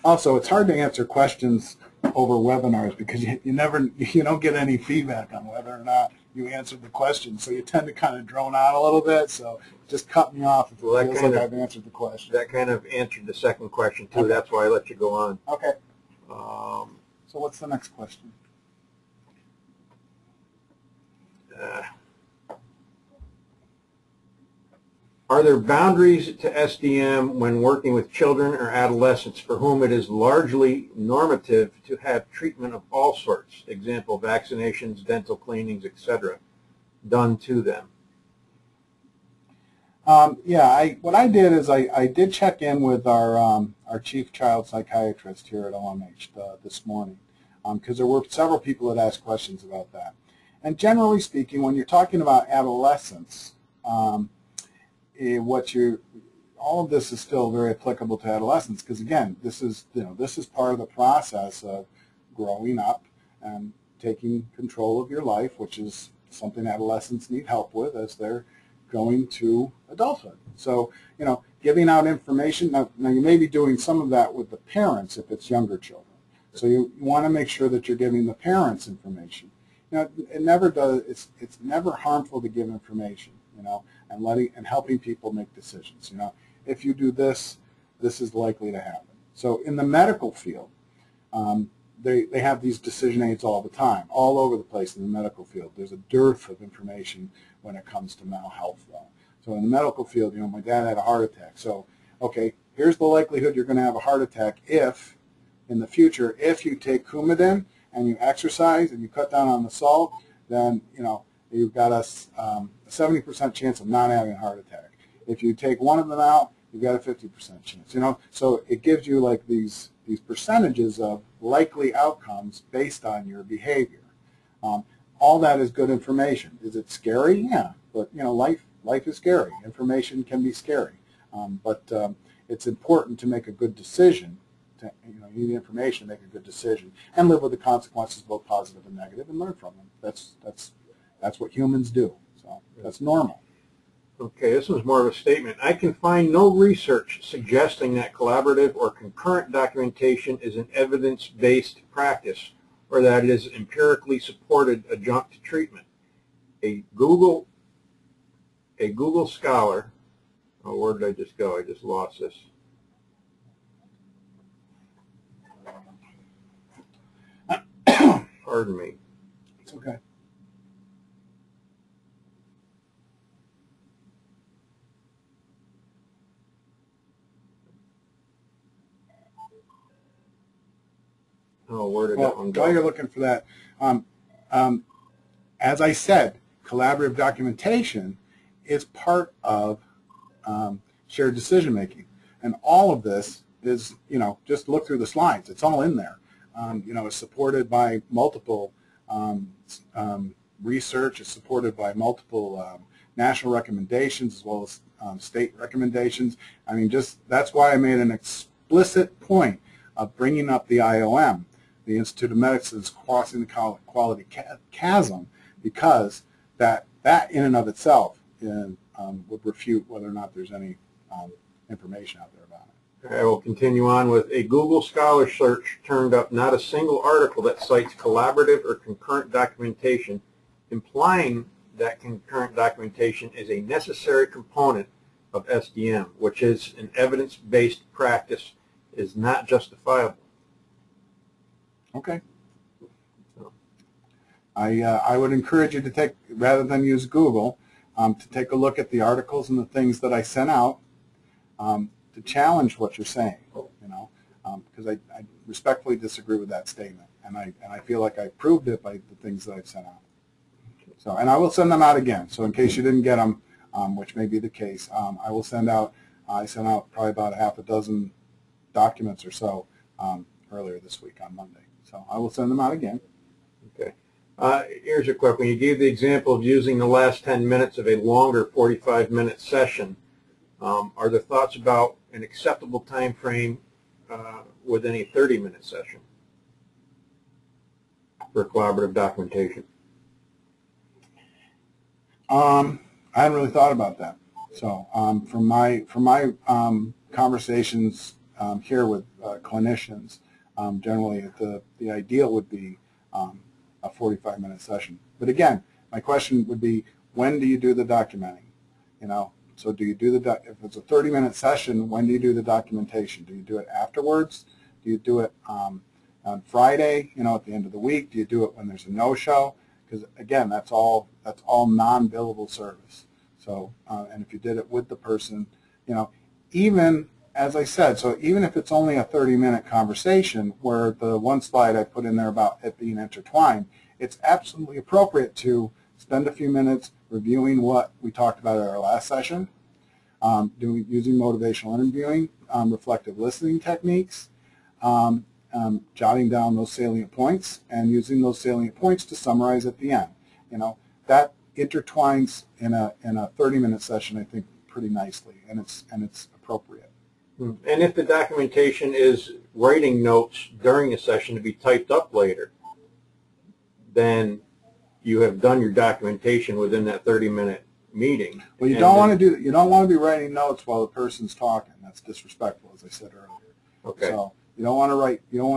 Also, it's hard to answer questions over webinars because you don't get any feedback on whether or not you answered the question, so you tend to kind of drone out a little bit. So just cut me off if it feels like I've answered the question. That kind of answered the second question too. Okay. That's why I let you go on. Okay. So what's the next question? Are there boundaries to SDM when working with children or adolescents for whom it is largely normative to have treatment of all sorts, example, vaccinations, dental cleanings, etc., done to them? Yeah, what I did is I did check in with our chief child psychiatrist here at OMH this morning, because there were several people that asked questions about that. And generally speaking, when you're talking about adolescence, all of this is still very applicable to adolescence, because again, this is part of the process of growing up and taking control of your life, which is something adolescents need help with as they're going to adulthood. So, giving out information, now you may be doing some of that with the parents if it's younger children. So you want to make sure that you're giving the parents information. It never does, it's never harmful to give information, and helping people make decisions. If you do this, this is likely to happen. So in the medical field, they have these decision aids all the time, all over the place in the medical field. There's a dearth of information when it comes to mental health, though. So in the medical field, my dad had a heart attack. So, okay, here's the likelihood you're going to have a heart attack if, in the future, if you take Coumadin and you exercise and you cut down on the salt, then, you've got a 70% chance of not having a heart attack. If you take one of them out, you've got a 50% chance, So it gives you like these percentages of likely outcomes based on your behavior. All that is good information. Is it scary? Yeah, but life is scary. Information can be scary, but it's important to make a good decision. You need information to make a good decision and live with the consequences, both positive and negative, and learn from them. That's what humans do. So that's normal. Okay, this one's more of a statement. I can find no research suggesting that collaborative or concurrent documentation is an evidence-based practice or that it is empirically supported adjunct to treatment. A Google scholar, oh, where did I just go? I just lost this. Pardon me. It's okay. Oh, where did that one go? While you're looking for that, as I said, collaborative documentation is part of shared decision making, and all of this is, just look through the slides. It's all in there. It's supported by multiple research. It's supported by multiple national recommendations as well as state recommendations. That's why I made an explicit point of bringing up the IOM, the Institute of Medicine's Crossing the Quality Chasm, because that in and of itself would refute whether or not there's any information out there about it. I will continue on with a Google Scholar search turned up not a single article that cites collaborative or concurrent documentation, implying that concurrent documentation is a necessary component of SDM, which is an evidence-based practice, is not justifiable. Okay. I would encourage you to take, rather than use Google, to take a look at the articles and the things that I sent out to challenge what you're saying, because I respectfully disagree with that statement, and I feel like I proved it by the things that I've sent out. So, and I will send them out again. So in case you didn't get them, which may be the case, I will send out. I sent out probably about half a dozen documents or so earlier this week on Monday. So I will send them out again. Okay. Here's a quick one. You gave the example of using the last 10 minutes of a longer 45-minute session. Are there thoughts about an acceptable time frame within a 30-minute session for collaborative documentation? I hadn't really thought about that. So from my conversations here with clinicians, generally the ideal would be a 45-minute session. But again, my question would be, when do you do the documenting? So do you do if it's a 30-minute session, when do you do the documentation? Do you do it afterwards? Do you do it on Friday, at the end of the week? Do you do it when there's a no-show? Because again, that's all non-billable service. So, and if you did it with the person, even, as I said, so even if it's only a 30-minute conversation where the one slide I put in there about it being intertwined, it's absolutely appropriate to spend a few minutes reviewing what we talked about at our last session, using motivational interviewing, reflective listening techniques, jotting down those salient points, and using those salient points to summarize at the end. That intertwines in a 30-minute session, I think, pretty nicely, and it's appropriate. And if the documentation is writing notes during a session to be typed up later, then you have done your documentation within that 30-minute meeting. Well, you don't want to be writing notes while the person's talking. That's disrespectful, as I said earlier. Okay. So you don't want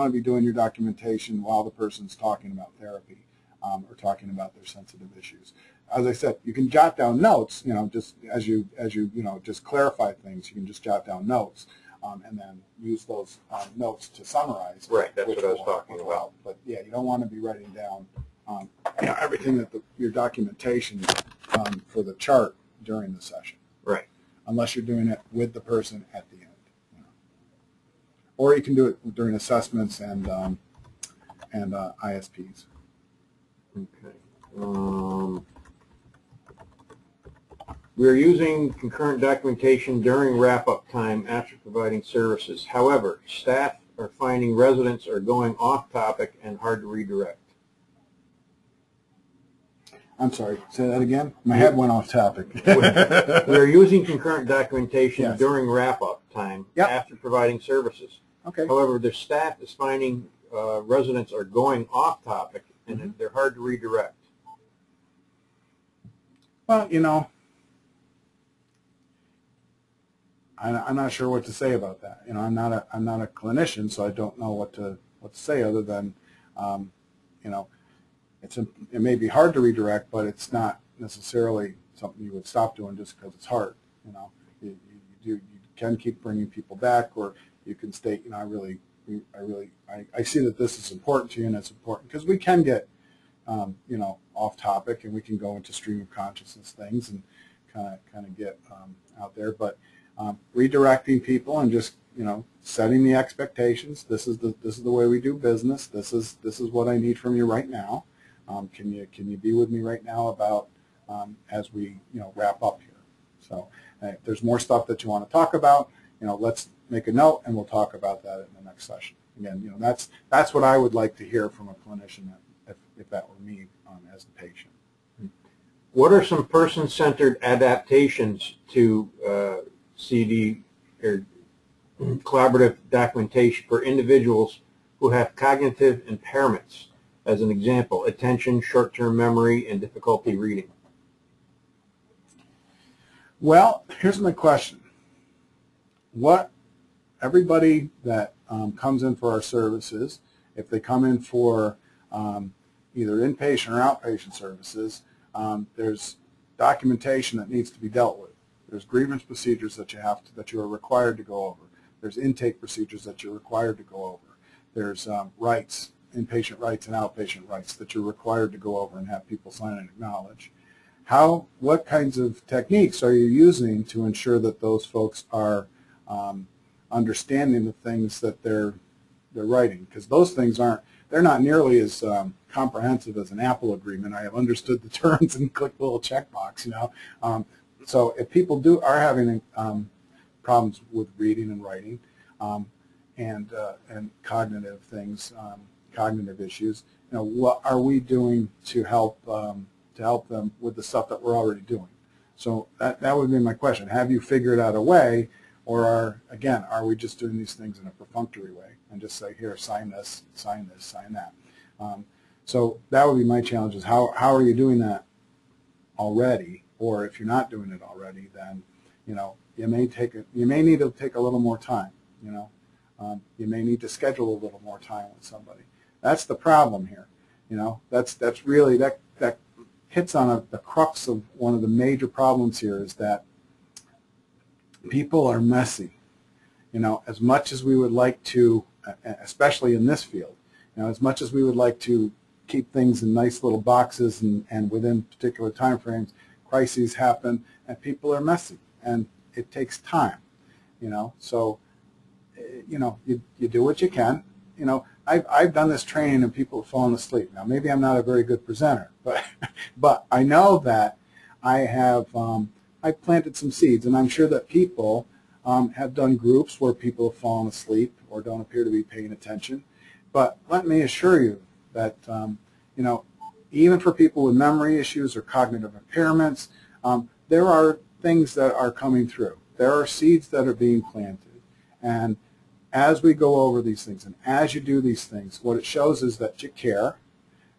to be doing your documentation while the person's talking about therapy or talking about their sensitive issues. As I said, you can jot down notes, just as you just clarify things, you can just jot down notes and then use those notes to summarize. Right, that's what I was talking about. But yeah, you don't want to be writing down everything that your documentation for the chart during the session. Right. Unless you're doing it with the person at the end. Or you can do it during assessments and ISPs. Okay. We are using concurrent documentation during wrap-up time after providing services. However, staff are finding residents are going off topic and hard to redirect. I'm sorry, say that again? My head went off topic. We are using concurrent documentation Yes. during wrap-up time after providing services. Okay. However, the staff is finding residents are going off topic and they're hard to redirect. Well, I'm not sure what to say about that. I'm not a clinician, so I don't know what to say other than, it may be hard to redirect, but it's not necessarily something you would stop doing just because it's hard. You can keep bringing people back, or you can state, I see that this is important to you, and it's important because we can get, off topic, and we can go into stream of consciousness things and kind of get out there, but. Redirecting people and just setting the expectations. This is the way we do business. This is what I need from you right now. Can you be with me right now about as we wrap up here? So if there's more stuff that you want to talk about, let's make a note and we'll talk about that in the next session. Again, that's what I would like to hear from a clinician if that were me as the patient. What are some person-centered adaptations to CD or collaborative documentation for individuals who have cognitive impairments? As an example, attention, short-term memory, and difficulty reading. Well, here's my question. Everybody that comes in for our services, if they come in for either inpatient or outpatient services, there's documentation that needs to be dealt with. There's grievance procedures that you are required to go over. There's intake procedures that you're required to go over. There's rights, inpatient rights and outpatient rights that you're required to go over and have people sign and acknowledge. What kinds of techniques are you using to ensure that those folks are understanding the things that they're writing? Because those things they're not nearly as comprehensive as an Apple agreement. I have understood the terms and click the little checkbox, So if people are having problems with reading and writing and cognitive things, cognitive issues, what are we doing to help them with the stuff that we're already doing? So that would be my question. Have you figured out a way, or are we just doing these things in a perfunctory way and just say, here, sign this, sign that? So that would be my challenge: is how are you doing that already? Or if you're not doing it already, then you may need to take a little more time. You may need to schedule a little more time with somebody. That's the problem here. That's really that hits on the crux of one of the major problems here, is that people are messy. As much as we would like to, especially in this field, as much as we would like to keep things in nice little boxes and within particular time frames, crises happen and people are messy, and it takes time. So you do what you can. I've done this training and people have fallen asleep. Now maybe I'm not a very good presenter, but I know that I have I planted some seeds, and I'm sure that people have done groups where people have fallen asleep or don't appear to be paying attention. But let me assure you that, even for people with memory issues or cognitive impairments, there are things that are coming through. There are seeds that are being planted. And as we go over these things and as you do these things, what it shows is that you care,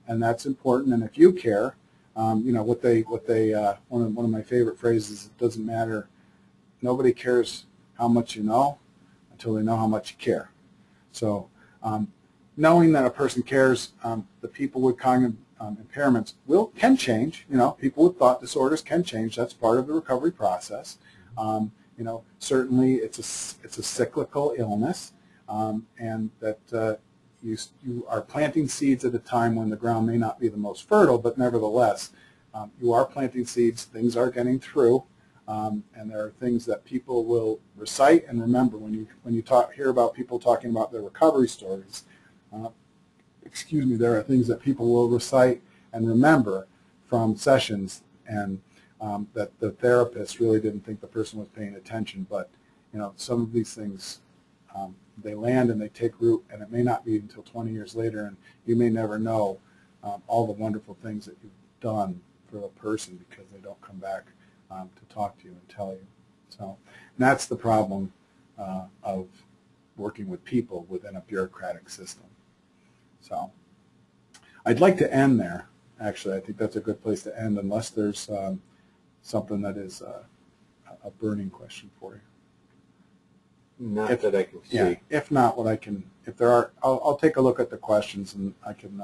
and that's important. And if you care, one of my favorite phrases, it doesn't matter, nobody cares how much you know until they know how much you care. So knowing that a person cares, the people with cognitive impairments can change. People with thought disorders can change. That's part of the recovery process. Certainly it's a cyclical illness, and that you are planting seeds at a time when the ground may not be the most fertile, but nevertheless, you are planting seeds. Things are getting through, and there are things that people will recite and remember when you hear about people talking about their recovery stories. There are things that people will recite and remember from sessions, and that the therapist really didn't think the person was paying attention. But some of these things, they land and they take root, and it may not be until 20 years later, and you may never know all the wonderful things that you've done for a person because they don't come back to talk to you and tell you. So that's the problem of working with people within a bureaucratic system. So I'd like to end there. Actually, I think that's a good place to end, unless there's something that is a burning question for you. Not that I can see. Yeah. If not, if there are, I'll take a look at the questions, and I can,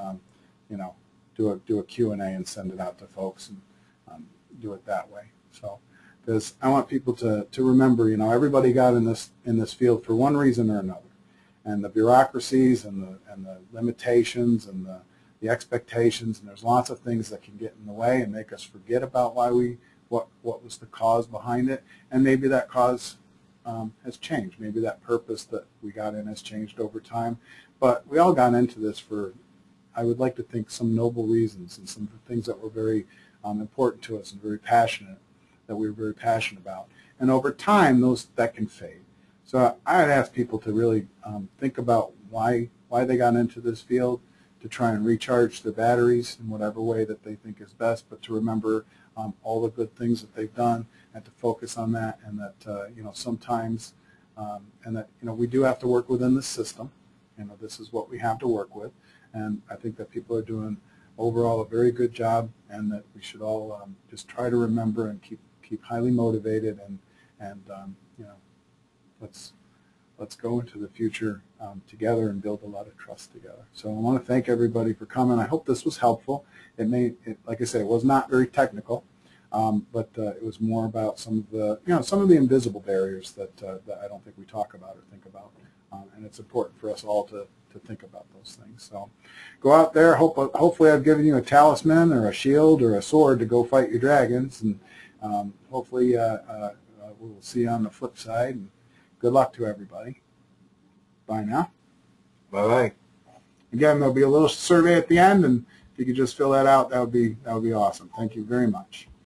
do a Q&A and send it out to folks, and do it that way. So, because I want people to remember, everybody got in this field for one reason or another, and the bureaucracies and the limitations and the expectations, and there's lots of things that can get in the way and make us forget about what was the cause behind it, and maybe that cause has changed. Maybe that purpose that we got in has changed over time. But we all got into this for, I would like to think, some noble reasons, and some things that were very important to us and that we were very passionate about. And over time, that can fade. So I'd ask people to really think about why they got into this field, to try and recharge their batteries in whatever way that they think is best, but to remember all the good things that they've done, and to focus on that, and that sometimes, and that we do have to work within the system. This is what we have to work with, and I think that people are doing overall a very good job, and that we should all just try to remember and keep highly motivated, and let's go into the future together and build a lot of trust together. So I want to thank everybody for coming. I hope this was helpful. Like I said, it was not very technical, but it was more about some of the invisible barriers that I don't think we talk about or think about, and it's important for us all to think about those things. So go out there. Hopefully I've given you a talisman or a shield or a sword to go fight your dragons, and hopefully we'll see you on the flip side. And good luck to everybody. Bye now. Bye-bye. Again, there'll be a little survey at the end, and if you could just fill that out, that would be awesome. Thank you very much.